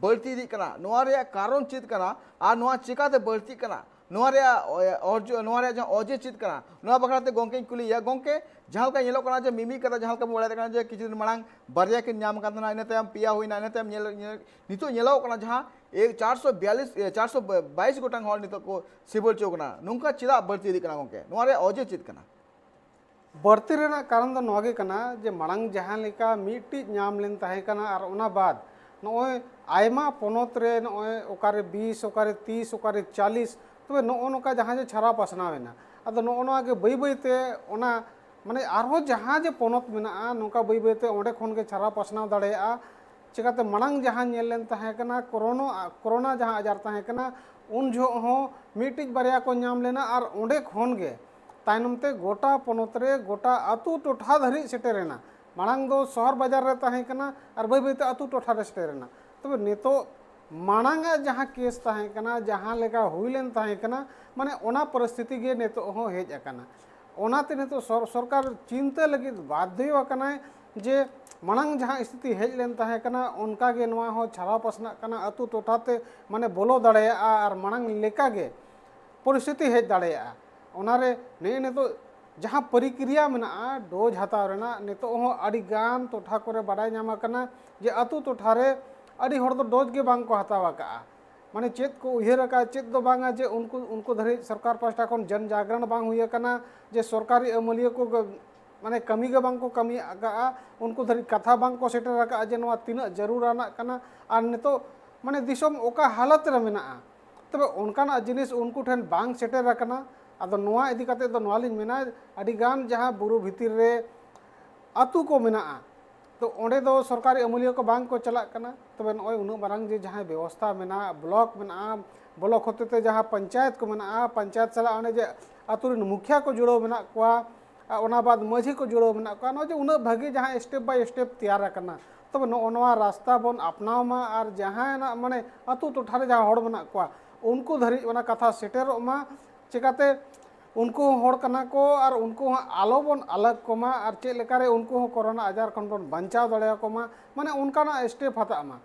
Speaker 1: बढ़ती कारण चेद और चिकाते बढ़ती अजे चेद बखराते गोंके कुलिया गोंके जहाँ का जो मिमी जहाँ का बड़ा किसी दिन मांग बारिया के नाम पिया होना नितो जहाँ 422 गोटांग हॉल नितो को सिबल चुका नौका चेदा बढ़ती गोंके अजे चेद
Speaker 2: बढ़ती रहना कारण दो नोगे कना जे मांग जहाँ लेका मिट्टी नाम लेन ताहे कना और ओना बाद नोय आयमा पोनोत रे नोय ओकारे 20 ओकारे 30 ओकारे 40 तबे नोका जहाँ जे छारा पसनावेना अदो नोना के बै बैते ओना माने आरो जहाँ जे पोनोत मेना नोका बै बैते ओंडे खन के छारा पसनाव दाड़ेया चिकाते मांग जहाँ नेल लेन ताहे कना कोरोना जहाँ आजार ताहे कना उन जो हो मिट्टी बारिया को नाम लेना और ओंडे खन के तायनमते गोटा पनोतरे गोटा अतु टोठा धरी सेटेरेना मांग दो शहर बाजार रे ताहे कना और बै बैते अतु टोठा रे सेटेरेना तबे नितो मांग जहाँ केस ताहे कना जहाँ लेका हुइलेन ताहे कना माने ओना परिस्थिति गे नितो हो हेज अकना ओनाते नितो सरकार चिंता लगी बाध्य अकना जे मांग जहाँ स्थिति हेज लेन ताहे कना उनका गे नवा हो छाड़ा पसना कना अतु टोठाते माने बोलो दाड़ेया और मांग लेका गे परिस्थिति हेज दाड़ेया ओनारे ने तो जहाँ प्रक्रिया में डोज हताव रेना नितो हो अड़ी गान टोठा करे बाडाय नामा कना जे अतु टोठारे अड़ी हर तो डोज के बांग को हतावा का माने चेत को उहेर का चेत दो बांगा जे उनको धरे सरकार पास्टा खन जन जागरण बांग हुई कना जे सरकारी अमलिया को माने कमी के बांग को कमी आगा उनको धरी कथा बांग को सेटर रका जे नवा तीना जरूर आना कना और नितो माने दिसम ओका हालत रे मेना तबे उनकाना जिनिस उनको ठन बांग सेटर रकना अदो नोआ इदी काते दो नोआ लिन मेना अड़ी गान जहाँ बुरु भितिर रे अतु को मेना तो ओंडे दो सरकारी अमूल्य को बांग को चला कना तबे नोय उनु मारंग जे जहाँ व्यवस्था मेना ब्लॉक मेना ब्लॉक होते ते जहाँ पंचायत को मेना पंचायत सला ओने जे अतु रिन मुखिया को जुड़ो मेना कोआ ओना बाद माझी को जुड़ो मेना कोआ नो जे उनु भागी जहाँ स्टेप बाय स्टेप तैयार करना तबे नोआ रास्ता बन अपनाव मा और जहाँ ना माने अतु टोठारे जहाँ हड़ मेना कोआ उनको धरी ओना कथा सेटेरो मा चिकाते उनको होड़ कना को और उनको आलो बन अलग कोमा और चे लेकारे उनको कोरोना आजार खन बन बंचाव दड़े को माने उनका ना स्टेप हता मा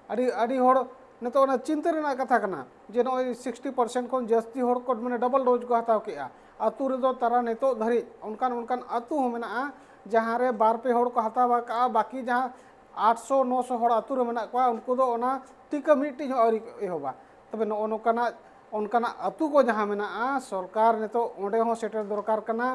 Speaker 2: अड़ी होड़ ने तो ना चिंता रेना कथा कना जे नोय 60% खन जास्ती होड़ को माने डबल डोज को हताव के अतु रे दो तारा ने तो धरी उनकान अतु हो मेना जहाँ रे 12 होड़ को हतावा का बाकी जहाँ 800-900 होड़ अतु रे मेना को उनको दो ओना टीका मिट्टी और एहोबा तबे नो नोकाना उनकाना अतु को जहाँ मेना सरकार ने तो ओंडे हो सेटर दरकार कना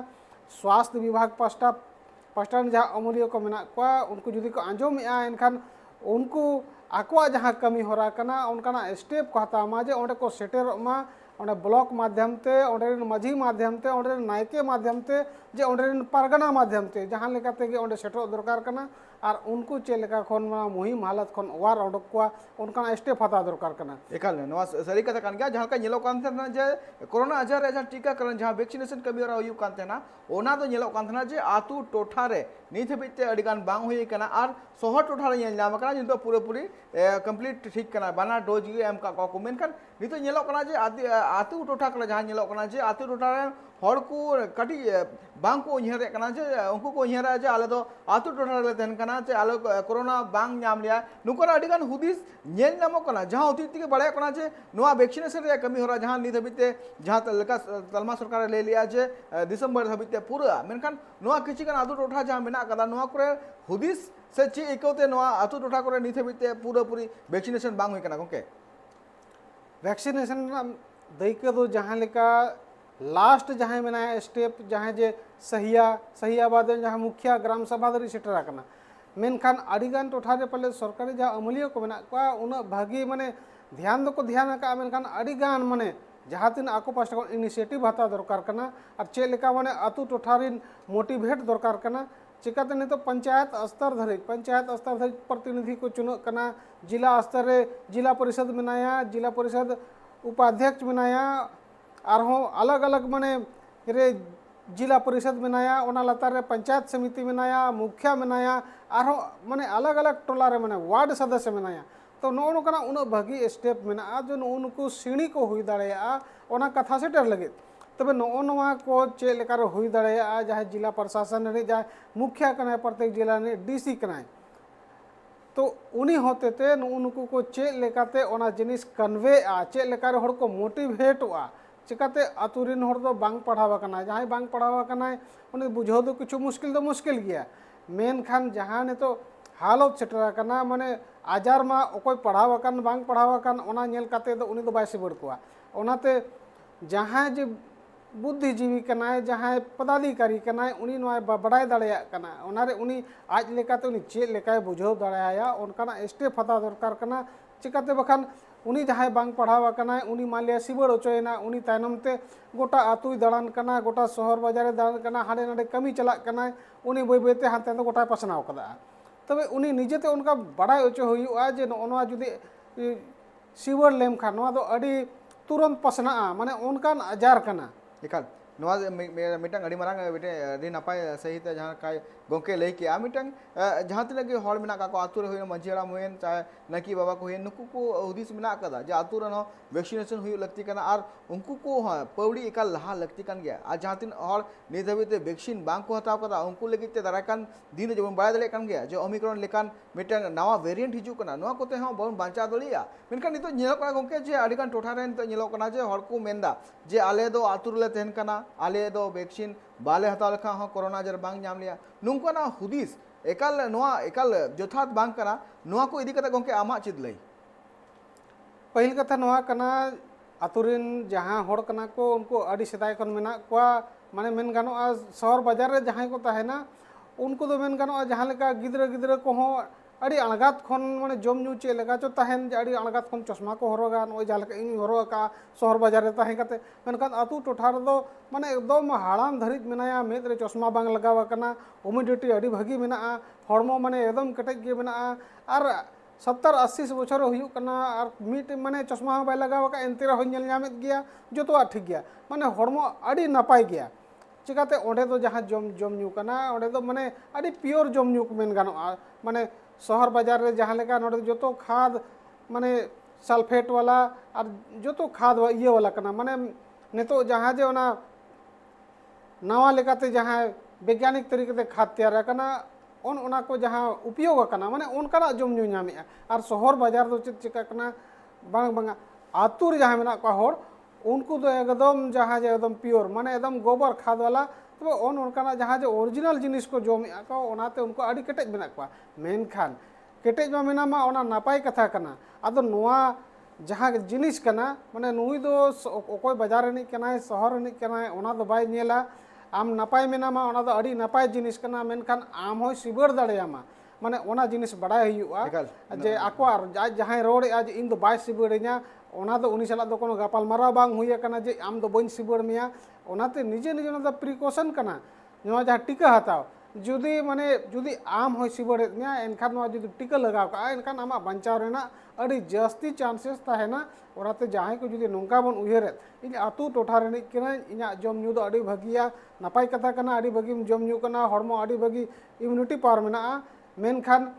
Speaker 2: स्वास्थ्य विभाग पास्टा जहाँ अमूल्य को मेना को उनको जुदी को आंजोमेआ एनखान उनको आकवा जहाँ कमी होरा कना उनकाना स्टेप को हतामा जे ओंडे को सेटर मा ओंडे ब्लॉक माध्यम ते ओंडे माझी माध्यम ते ओंडे नायके माध्यम ते जे ओंडे पारगना माध्यम ते जहाँ लेकाते गे ओंडे सेटर दरकार कना और उनको चे लेका खन मुहिम हालत खन वार ओडक को उनका स्टेप हता दरकार कना
Speaker 1: एकाल नवा सरी कथा कान गया जहाँ का नेलो कान थे जे कोरोना आजार रे जहाँ टीकाकरण जहाँ वैक्सीनेशन कमी होरा हुई कान थे ओना तो नेलो कान थे जे आतु टोठा रे नीत हबीते अडिगान बांग हुई कना और शहर टोठा रे नाम कना जिन तो पूरी कंप्लीट ठीक कना बाना डोज गे एम का को मेनखान नीत नेलो कना जे आतु टोठा कना जहाँ नेलो कना जे आतु टोठा रे हर को कटी बांग को उहरे कना जे उनको को उहरा जे आले दो आतु टोठा रे तहन कना जे आले कोरोना बांग नाम लिया नुकर अडिगान हुदिस नेल नामो कना जहाँ अतिथि के बड़ा कना जे नोआ वैक्सीनेशन रे कमी होरा जहाँ नीत हबीते जहाँ तलका तलमा सरकार ले लिया जे दिसंबर हबीते पूरा मेनखान नोआ किछि कना आतु टोठा जहाँ मेना कदा नोआ करे हुदिस से ची इकोते नोआ आतु टोठा करे नीत हबीते पूरी वैक्सीनेशन बांग हुई कना गोके
Speaker 2: वैक्सीनेशन दैके दो जहाँ लेका लास्ट जहाँ मेना स्टेप जहाँ जे सहिया बाद जहाँ मुखिया ग्राम सभा दरी सेटर कना मेनखान आड़ीगान टोठा रे पले सरकारी जहाँ अमलिया को मेना कोआ उना भागी माने ध्यान दो को ध्यान का मेनखान आड़ीगान माने जहाँ तीन आको पास इनिशिएटिव हता दरकार कना और चे लेका माने अतु टोठा रिन मोटिवेट दरकार कना चिकाते नहीं तो पंचायत स्तर धरे प्रतिनिधि को चुनो कना जिला स्तर रे जिला परिषद बनाया जिला परिषद उपाध्यक्ष बनाया आरहों अलग अलग माने रे जिला परिषद बनाया ओना लतार रे पंचायत समिति बनाया मुखिया बनाया आरहों माने अलग अलग टोला रे माने वार्ड सदस्य बनाया तो नो कना उन भागी स्टेप मेना जो उनको सीढ़ी को हुई दाड़ेया ओना कथा सेटर लगे तबे नोआ को चे लेकर हुई दाड़ेया जहाँ जिला प्रशासन रे जहाँ मुखिया कना प्रत्येक जिला ने डीसी कना तो उनी होते ते उनको को चे लेकाते ओना जिनिस कन्वे आ चे लेकर हर को मोटिवेट आ चिकाते अतुरिन हर दो बांग पढ़ावा कना जहाँ बांग पढ़ावा कना उन्हें बुझो दो कुछ मुश्किल गया मेनखान जहाँ ने तो हालत सेटरा कना माने आजार मा ओकोय पढ़ावाकान बांग पढ़ावाकान ओना नेल काते दो उनी दो बाय सिबड़ कोआ ओनाते जहाँ जे बुद्धिजीवी कनाय जहाँ पदाधिकारी कनाय उनी नोय बड़ाय दाड़ेया कना ओनारे उनी आज लेकाते उनी चे लेकाय बुझो दाड़ेया उनकाना स्टेप हता दरकार कना चिकाते बखान उनी जहाँ बांग पढ़ावा कनाय उनी मालिया सिबड़ ओचोयना उनी तायनमते गोटा आतुय दाड़ान कना गोटा शहर बाजारे दाड़ान कना हाडे नाडे कमी चलाक कनाय उनी बय बयते हाते दो गोटा पासनाव कदा तबे उनी निजेते उनका बड़ा ओचो हुआ जे नोआ जुदी सिवर लेम खान नोआ दो अड़ी तुरंत पसना माने उनकान आजार कना
Speaker 1: एकाल नोआ मिटंग अड़ी मरांग बेटे अड़ी नपाय सही ते जहां काय गोंके लई के आ मिटंग जहां तिना के हॉल मिना का को आतुर होय मंजीरा मोयन चाहे नकी बाबा को हे नुकु को उदिस मिना कदा जे आतुर न वैक्सीनेशन हुई लगती कना आर उनको को पौड़ी एकाल लहा लगती कन गया आ जहां तिन हॉल निधबिते वैक्सीन बांग को हताव कदा उनको लगी ते दराकान दिन जब बाय दले कन गया जो ओमिक्रॉन लेकान मिटंग नवा वेरिएंट हिजु कना नवा कोते हम बहु बांचा दलिया मेनखान नितो नेलो कना गोंके जे अडिकान टोठा रे नितो नेलो कना जे हॉल को मेंदा जे आले दो आतुर ले तेन कना आले दो वैक्सीन बाले हताव लखा हो कोरोना जर बांग नाम लिया नुंकना हुदिस एकाल जथात बांग कना नुआ को इदी कता गोंके आमा चिद लई
Speaker 2: पहिल कथा नुआ कना अतुरिन जहाँ हड़ कना को उनको अड़ी सेदाय खन मेना कोआ माने मेन गानो शहर बाजार रे जहाँ को ताहेना उनको दो मेन गानो जहाँ लेका गिद्रा को हो अड़ी अणगात खन माने जम न्यू चे लेका चो ताहेन अड़ी अणगात खन चश्मा को हरोगा ओय जहाँ लेका इन हरोका शहर बाजार रे ताहे कते मेनखान अतु टोठा रे दो माने एकदम हाड़ाम धरित मेनाया मेद रे चश्मा बांग लगावा कना ह्यूमिडिटी अड़ी भागी मेना हड़मो माने एकदम कटेज गे मेना आर 70-80 बछर हुयु कना आर मिट माने चश्मा बाय लगावा का एंतेरा हो नेल नामेत गया जतो ठीक गया माने हड़मो अड़ी नपाय गया चिकाते ओंडे दो जहाँ जम न्यू कना ओंडे दो माने अड़ी प्योर जम न्यू मेन गानो माने शहर बाजार रे जहाँ लेका नोडे जतो खाद माने सल्फेट वाला और जतो खाद ये वाला कना माने नितो जहाँ जे ओना नवा लेकाते जहाँ वैज्ञानिक तरीके ते खाद तैयार कना ओना को जहाँ उपयोग कना माने उनका जम न्यू नामे और शहर बाजार दो चिका कना बांग बांगा आतुर जहाँ मेना को हर उनको तो एकदम जहाँ जे एकदम प्योर माने एकदम गोबर खाद वाला तो उनका जहाँ जो ओरिजिनल जिनिस को जमे को ओनाते उनको अड़ी केटेज मेना को मेनखान केटेज मा मेना मा ओना नापाय कथा कना आदो नोआ जहाँ जिनिस कना माने नुई दो ओकोय बाजार रनी कना शहर रनी कना ओना दो बाय नेला आम नापाय मेना मा ओना दो अड़ी नापाय जिनिस कना मेनखान आम होय सिबड़ दाड़ेयामा माने ओना जिनिस बड़ाय हुआ जे आकोर आज जहाँ रोड आज इन दो बाय सिबड़े냐 ओना दो उनी साला दो कोनो गापाल मारा बांग हुई कना जे आम दो बइन सिबड़ मिया ओनाते निजे निजे ओना प्रिकॉशन कना नोआ जहाँ टीका हताव जुदी माने जुदी आम होय सिबड़े냐 एनखान नोआ जुदी टीका लगाव का एनखान आमा बंचाव रेना अड़ी जास्ती चांसेस ताहेना ओनाते जहाँ को जुदी नोंका बन उयहरे इन आतु टोठा रेनी किना इना जम न्यू दो अड़ी भागिया नापाय कथा कना अड़ी भागी जम न्यू कना हड़मो अड़ी भागी इम्यूनिटी पावर मेना मेनखान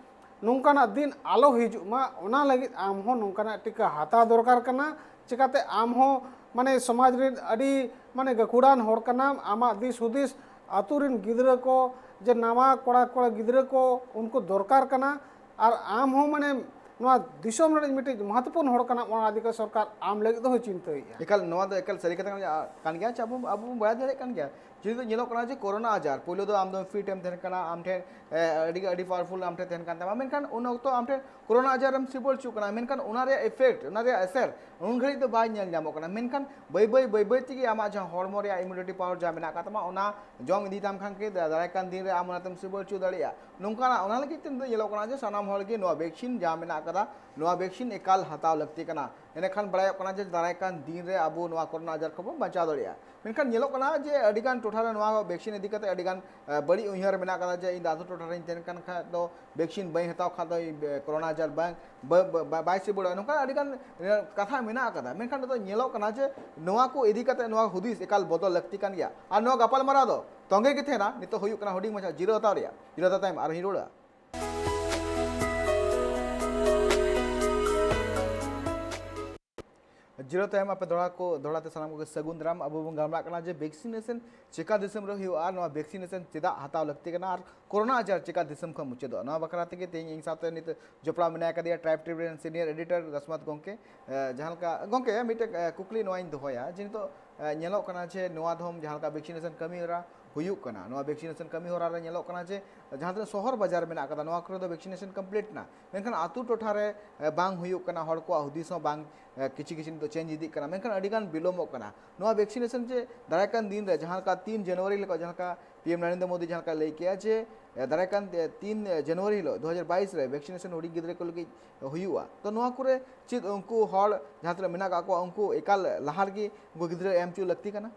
Speaker 2: नोंकाना दिन आलो हिजुमा ओना लगित आम हो नोंकाना टीका हाता दरकार कना चिकाते आम हो माने समाज रे अड़ी माने गखुड़ान हड़ कना आमा दिस हुदिस आतुरिन गिद्रा को जे नावा कोड़ा गिद्रा को उनको दरकार कना और आम हो माने नोआ दिसोम रे मिटे महत्वपूर्ण हड़ कना ओना अधिक सरकार आम लगित हो चिंता एकाल
Speaker 1: नोआ दो एकाल सरी कथा कान गया चाबु अबु बड़ा दरे कान गया जी तो ñeloग कना जे कोरोना आजार पहले तो आम दो फिट एम तहन कना आम ठे अडी पावरफुल आम ठे तहन कान तमा मेनखान उन ऑक्तो आम ठे कोरोना आजार एम सिबल चु कना मेनखान उना रे इफेक्ट उना रे असर उन घड़ी तो बाय ñel ñamok कना मेनखान बाय बाय तिगी आमा जहां हॉर्मोन रे इम्यूनिटी पावर जा मेना का तमा उना जोंग इदी ताम खान के दाराय कान दिन रे आम उना तम सिबल चु दाड़िया नोंकाना उना लगी तिन ñeloग कना जे सनाम हॉल के नो वैक्सीन जा मेना कदा नो वैक्सीन एकाल हताव लगती कना एनेखान बड़ाय कना जे दाराय कान दिन रे आबो नो कोरोना आजार को बचा दाड़िया मेनखान ñeloग कना जे अडिगान टोठा रे नो वैक्सीन इदी कते अडिगान बड़ी उयहर मेना कदा जे इन दादु टोठा रे तेन कान खा दो वैक्सीन बई हताव खा दो कोरोना आजार बांग बाय से बड़ा नोंका अडिगान कथा मेना कदा मेनखान तो ñeloग कना जे नोवा को इदी कते नोवा हुदिस एकाल बदल लगती कान गया और नो गपाल मारा दो तोंगे के थेना नितो हुयु कना हुडिंग मचा जीरो हताव रिया जीरो हताव टाइम आर हिरोड़ा जीरो टाइम आप दौड़ाते सामान को सगुन दाराम अब गामला कना जे वैक्सीनेशन चिका दिसम रे हुआ नवा वैक्सीनेशन चेदा हताव लगती कना और कोरोना आजार चिका दिसम खम मुचेदो नवा बकरा ते तेई इन साथे नित जोपड़ा मेना कदिया ट्राइब ट्रिब्यूनल सीनियर एडिटर रसमत गोंके जहां का गोंके मिटे कुकली नवा इन दोया जिन तो ñeloग कना जे नवा धम जहां का वैक्सीनेशन कमी होरा हुयुक कना नवा वैक्सीनेशन कमी होरा रे ñeloग कना जे जहां तक शहर बाजार मेना कदा नवा करे दो वैक्सीनेशन कंप्लीट ना मेनखान आतु टोठा रे बांग हुयुक कना हड़ को हुदिस बांग किछि किछि तो चेंज इदी कना मेनखान अडिगान बिलोमक कना नवा वैक्सीनेशन जे दारायकान दिन रे जहां का 3 जनवरी लेको जहां का पीएम नरेंद्र मोदी जहां का लई किया जे दारायकान 3 जनवरी लो 2022 रे वैक्सीनेशन हुडी गिदरे को लगी हुयुआ तो नवा करे चित उनको हड़ जहां तक मेना का को उनको एकाल लहार गी उनको गिदरे एम चु लगती कना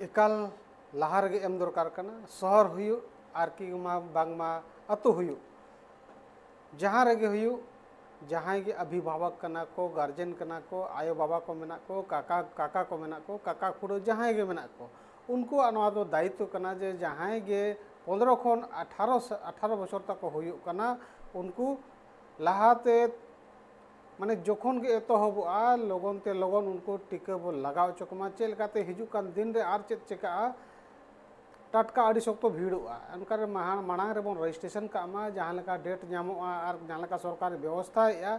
Speaker 2: एकाल लहार गे एम दरकार कना शहर हुयु आर की मा बांगमा अतु हुयु जहां रेगे हुयु जहां के अभिभावक कना को गार्जियन कना को आयो बाबा को मेना को काका को मेना को काका खुड़ो जहां गे मेना को उनको अनवा दो दायित्व कना जे जहां गे 15 खन 18 बछर तक हुयु कना उनको लहाते माने जोखन के एतहबा लगन ते लगन उनको टीका बो लगाव चकमा चेल काते हिजु कान दिन रे आर चेक चेका टटका अड़ी शक्तो भीड़ोआ अनकार मांग रे बन रजिस्ट्रेशन कामा जहां लेका डेट नामोआ और जहां लेका सरकार व्यवस्था या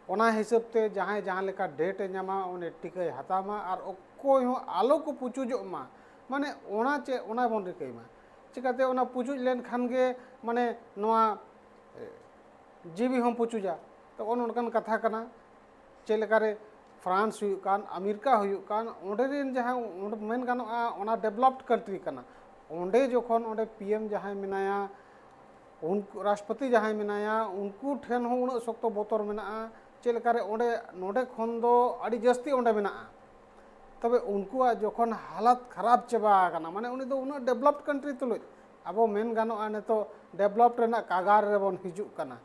Speaker 2: ओना हिसाब ते जहां लेका डेट नामा ओने टीका हतामा और कोई हो आलो को पुचुजो मा माने ओना चे ओना बन रिकैमा चिकाते ओना पुचुज लेन खान गे माने नोआ जीबी हम पुचुजा तो उनकान कथा कना चेलकारे फ्रांस हुयुकान अमेरिका हुयुकान ओंडे रेन जहां मेन गानोआ ओना डेवलप्ड कंट्री कना ओंडे जोखन ओंडे पीएम जहां मेनाया उन राष्ट्रपति जहां मेनाया उनको ठेन हो उन सख्त बोतर मेना चेलकारे ओंडे नोडे खन दो अड़ी जस्ती ओंडे मेना तबे उनको जोखन हालत खराब चबा कना माने उनी दो उन डेवलप्ड कंट्री तुल अब मेन गानोआ ने तो डेवलप्ड रेना कागार रे बन हिजुक कना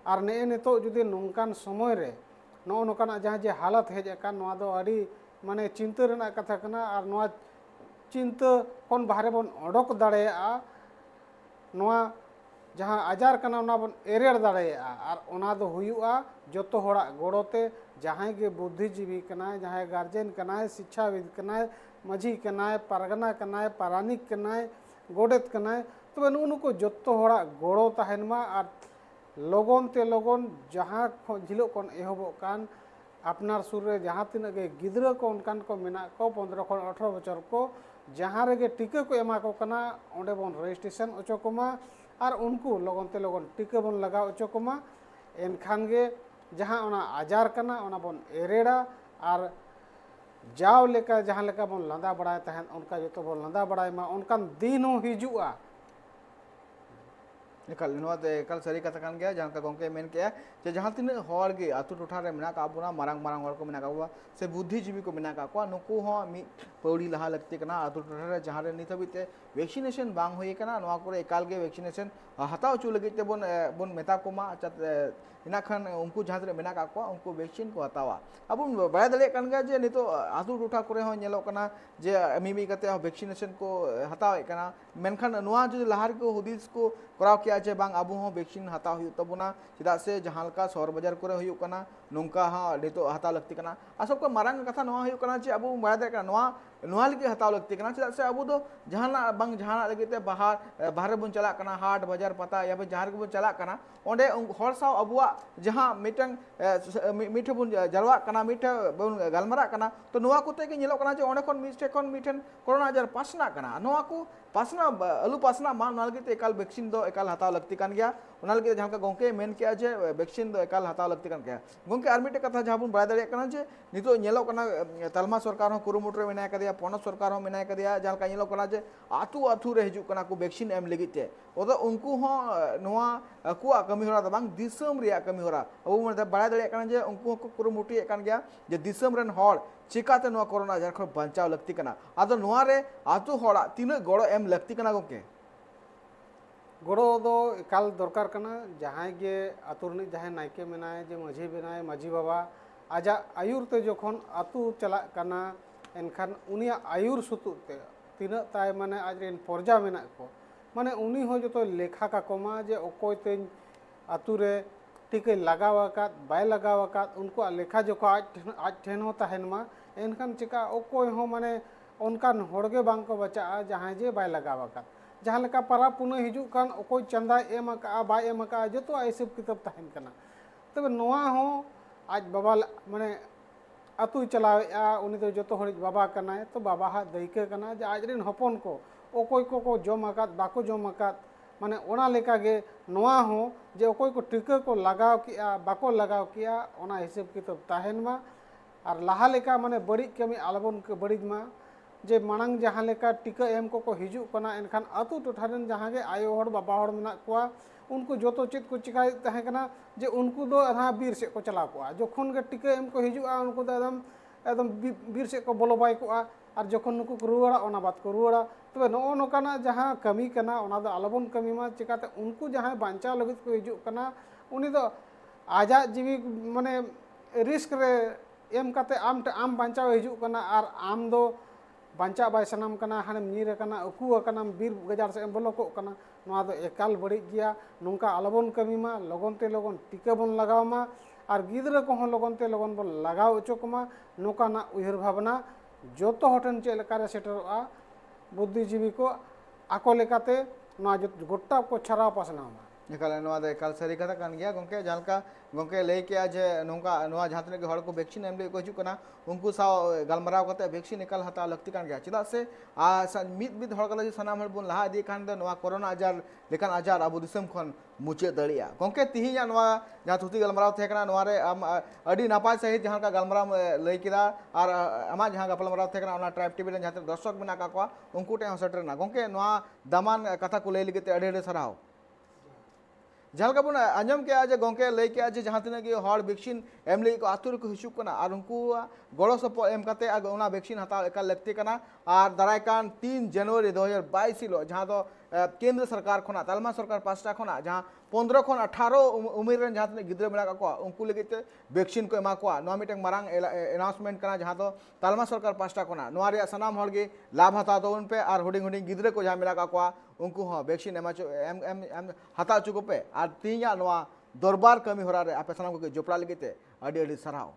Speaker 2: और ने नितो जुदी नोंकान समय रे नो नोकाना जहां जे हालत हेज अकान नोआ दो अड़ी माने चिंता रेना कथा कना और नोआ चिंता कोन बाहरे बन ओडक दाड़ेया नोआ जहां आजार कना ओना बन एरेर दाड़ेया और ओना दो हुयुआ जतो होड़ा गोड़ोते जहां के बुद्धिजीवी कना जहां गार्जियन कना शिक्षाविद कना मझी कना परगना कना पारानिक कना गोडेत कना तो नुको जतो होड़ा गोड़ो तहनमा और लगन ते लगन जहां झिलो कौन एहबो कान अपनार सुर रे जहां तीन गे गिद्रा को उनकान को मेना को 15 खन 18 बछर को जहां रे गे टीका को एमा को कना ओंडे बन रजिस्ट्रेशन ओचोकमा और उनको लगन ते लगन टीका बन लगा ओचोकमा एनखान गे जहां ओना आजार कना ओना बन एरेड़ा और जाव लेका जहां लेका बन लंदा बड़ाय तहन उनका जतो बन लंदा बड़ाय मा उनकान दिन हो हिजुआ
Speaker 1: कल सरी कथा कान गया जहां का गोंके मेन किया जे जहां तीन हर गे आतु टोठा रे मेना का बुना मारंग मारंग हर को मेना का से बुद्धिजीवी को मेना का नुकु हो मी पौड़ी लहा लगती कना आतु टोठा रे जहां रे नितबिते वैक्सीनेशन बांग होई कना नवा करे एकाल गे वैक्सीनेशन हताव चु लगी ते बन मेता को मा इना खान उनको जहां रे मेना का उनको वैक्सीन को हतावा अब बड़ा दले कान गया जे नितो आतु टोठा करे हो नेलो कना जे मिमी कते वैक्सीनेशन को हताव कना मेनखान नवा जो लहार को हुदिस को कराव किया जे बांग अबु हो वैक्सीन हताव हुई तबुना चिदा से जहां का शहर बाजार करे हुई कना नोंका हा नितो हताव लगती कना आ सब को मारंग कथा नवा हुई कना जे अबु बड़ा दले कना नवा नुआ लगी हताव लगती करना चेदा से अबो दो जहाना बंग जहाना लगी ते बाहर बन चला करना हाट बाजार पता या फिर जहां बन चला करना ओंडे हर साव अबुआ जहां मिटंग मिठे बन जलवा करना मिठे बन गलमरा करना तो नुआ कुते के नेलो करना जे ओंडे खन मिठन कोरोना आजार पासना करना नुआ को पासना अलू पासना मा नुआ लगी एकाल वैक्सीन दो एकाल हताव लगती कान गया उना लगी जहां का गोंके मेन किया जे वैक्सीन दो एकाल हताव लगती कान गया गोंके आर मिटे कथा जहां बन बड़ा दड़े करना जे नितो नेलो करना तलमा सरकार हो कुरुमुटरे मेना कदिया पोनत सरकार हो मेना कदिया जहां का नेलो करना जे आतु आतु रे हिजु करना को वैक्सीन एम लगी ते ओदो उनको हो नुआ अकुआ कमी होरा बांग दिसम रिया कमी होरा अब मतलब बड़ा दड़े करना जे उनको को कुरुमुटी कान गया जे दिसम रन हॉल चिकाते नुआ कोरोना आजार खो बचाव लगती करना आदो नुआ रे आतु होड़ा तीन गड़ो एम लगती करना गोंके
Speaker 2: गड़ो दो एकाल दरकार करना जहां गे आतु रनी जहां नायके मेनाय जे माझी बेनाय माझी बाबा आजा आयुर ते जोखन आतु चला करना एनखान उनिया आयुर सुतुते तीन ताय माने आज रेन पर्जा मेना को माने उनी हो जो लेखा का कोमा जे ओकोय ते आतु रे टीके लगावाकात बाय लगावाकात उनको लेखा जोखा आज ठेन हो तहन मा एनखान चिका ओकोय हो माने उनकान होड़गे बांग को बचा जहां जे बाय लगावाकात जहां लेका परा पुने हिजु कान ओकोय चंदा एम का बाय एम का जतो ऐसे किताब तहन कना तबे नोआ हो आज बाबा माने आतु चलावेआ उनी तो जतो हरि बाबा कना तो बाबा हा दैके कना जे आज रेन हपन को ओकोय को जम आकात बाको जम आकात माने ओना लेका गे नोआ हो जे ओकोय को टीका को लगाव किया बाको लगाव किया ओना हिसाब किताब तहन मा और लाहा लेका माने बड़ी कमी आलबन के बड़ी मा जे मांग जहां लेका टीका एम को हिजु कना एनखान आतु टोठारन जहां गे आयो हड़ बाबा हड़ मेना कोआ उनको जो चेत को चिकाय तहे कना जे उनको दो आधा बीर से को चला कोआ जखन गे टीका एम को हिजुआ उनको एकदम बीर से को बोलो बाय कोआ और जखन नुकु को रुवाड़ा ओना बात को रुवाड़ा तबे नो नोकाना जहां कमी कना ओना दो आलबन कमी मा चिकाते उनको जहां बांचा लगित को हिजु कना उनी दो आजा जीवी माने रिस्क रे एम काते आम बांचा हिजु कना और आम दो बांचा बाय सनाम कना हानेम नीर कना उकु कना बीर गजार से बोलो को कना नोआ दो एकाल बड़ी गया नोंका आलबन कमी मा लगन ते लगन टीका बन लगाव मा और गिद्र को हो लगन ते लगन बन लगाव उचोक मा नोका ना उहर भावना जोतो हटन चे लेकारे सेटरआ बुद्धिजीवी को आको लेकाते नोआ गोटा को छरा पासना मा
Speaker 1: एकाल नोआ दे एकाल सरी कथा कान गया गोंके जानका गोंके लई के आज नोंका नोआ जहां तने के हड़ को वैक्सीन एम ले को हिजु कना उनको साव गलमराव कते वैक्सीन एकाल हता लगती कान गया चेदा से मिद हड़ कला सनाम हड़ बुन लहा दी कान दे नोआ कोरोना आजार लेकान आजार अबु दिसम खन मुचे दड़िया गोंके तिहिया नोआ जहां थुती गलमराव थे कना नोआ रे अडी नापाय सहित जहां का गलमराव लई किदा और अमा जहां गलमराव थे कना ओना ट्राइब टीवी रे जहां दर्शक मेना का को उनको टे सेटर ना गोंके नोआ दामान कथा को लई लिगते अडे सराव जहां बन आंजम के आज गोंके लई के आज जहां तिना के हड़ वैक्सीन एम लई को आतुर को हिसुक कना और उनको गड़ो सपो एम कते ओना वैक्सीन हता एकाल लगती कना और दारायकान 3 जनवरी 2022 हिलो जहां दो केंद्र सरकार खोना तालमा सरकार पास्टा खोना जहां 15 खन 18 उमेर रन जहां तिना गिद्रा मेला को उनको लगिते वैक्सीन को एमा को नो मिटंग मारांग अनाउंसमेंट कना जहां दो तालमा सरकार पास्टा खोना नोआ रे सनाम हड़ गे लाभ हता दो उन पे और हुडिंग हुडिंग गिद्रा को जहां मेला को उनको हो वैक्सीन एम एम हता चुको पे और तीन नोआ दरबार कमी होरा रे आपे सनाम को जोपड़ा लगिते अडी अडी सराव।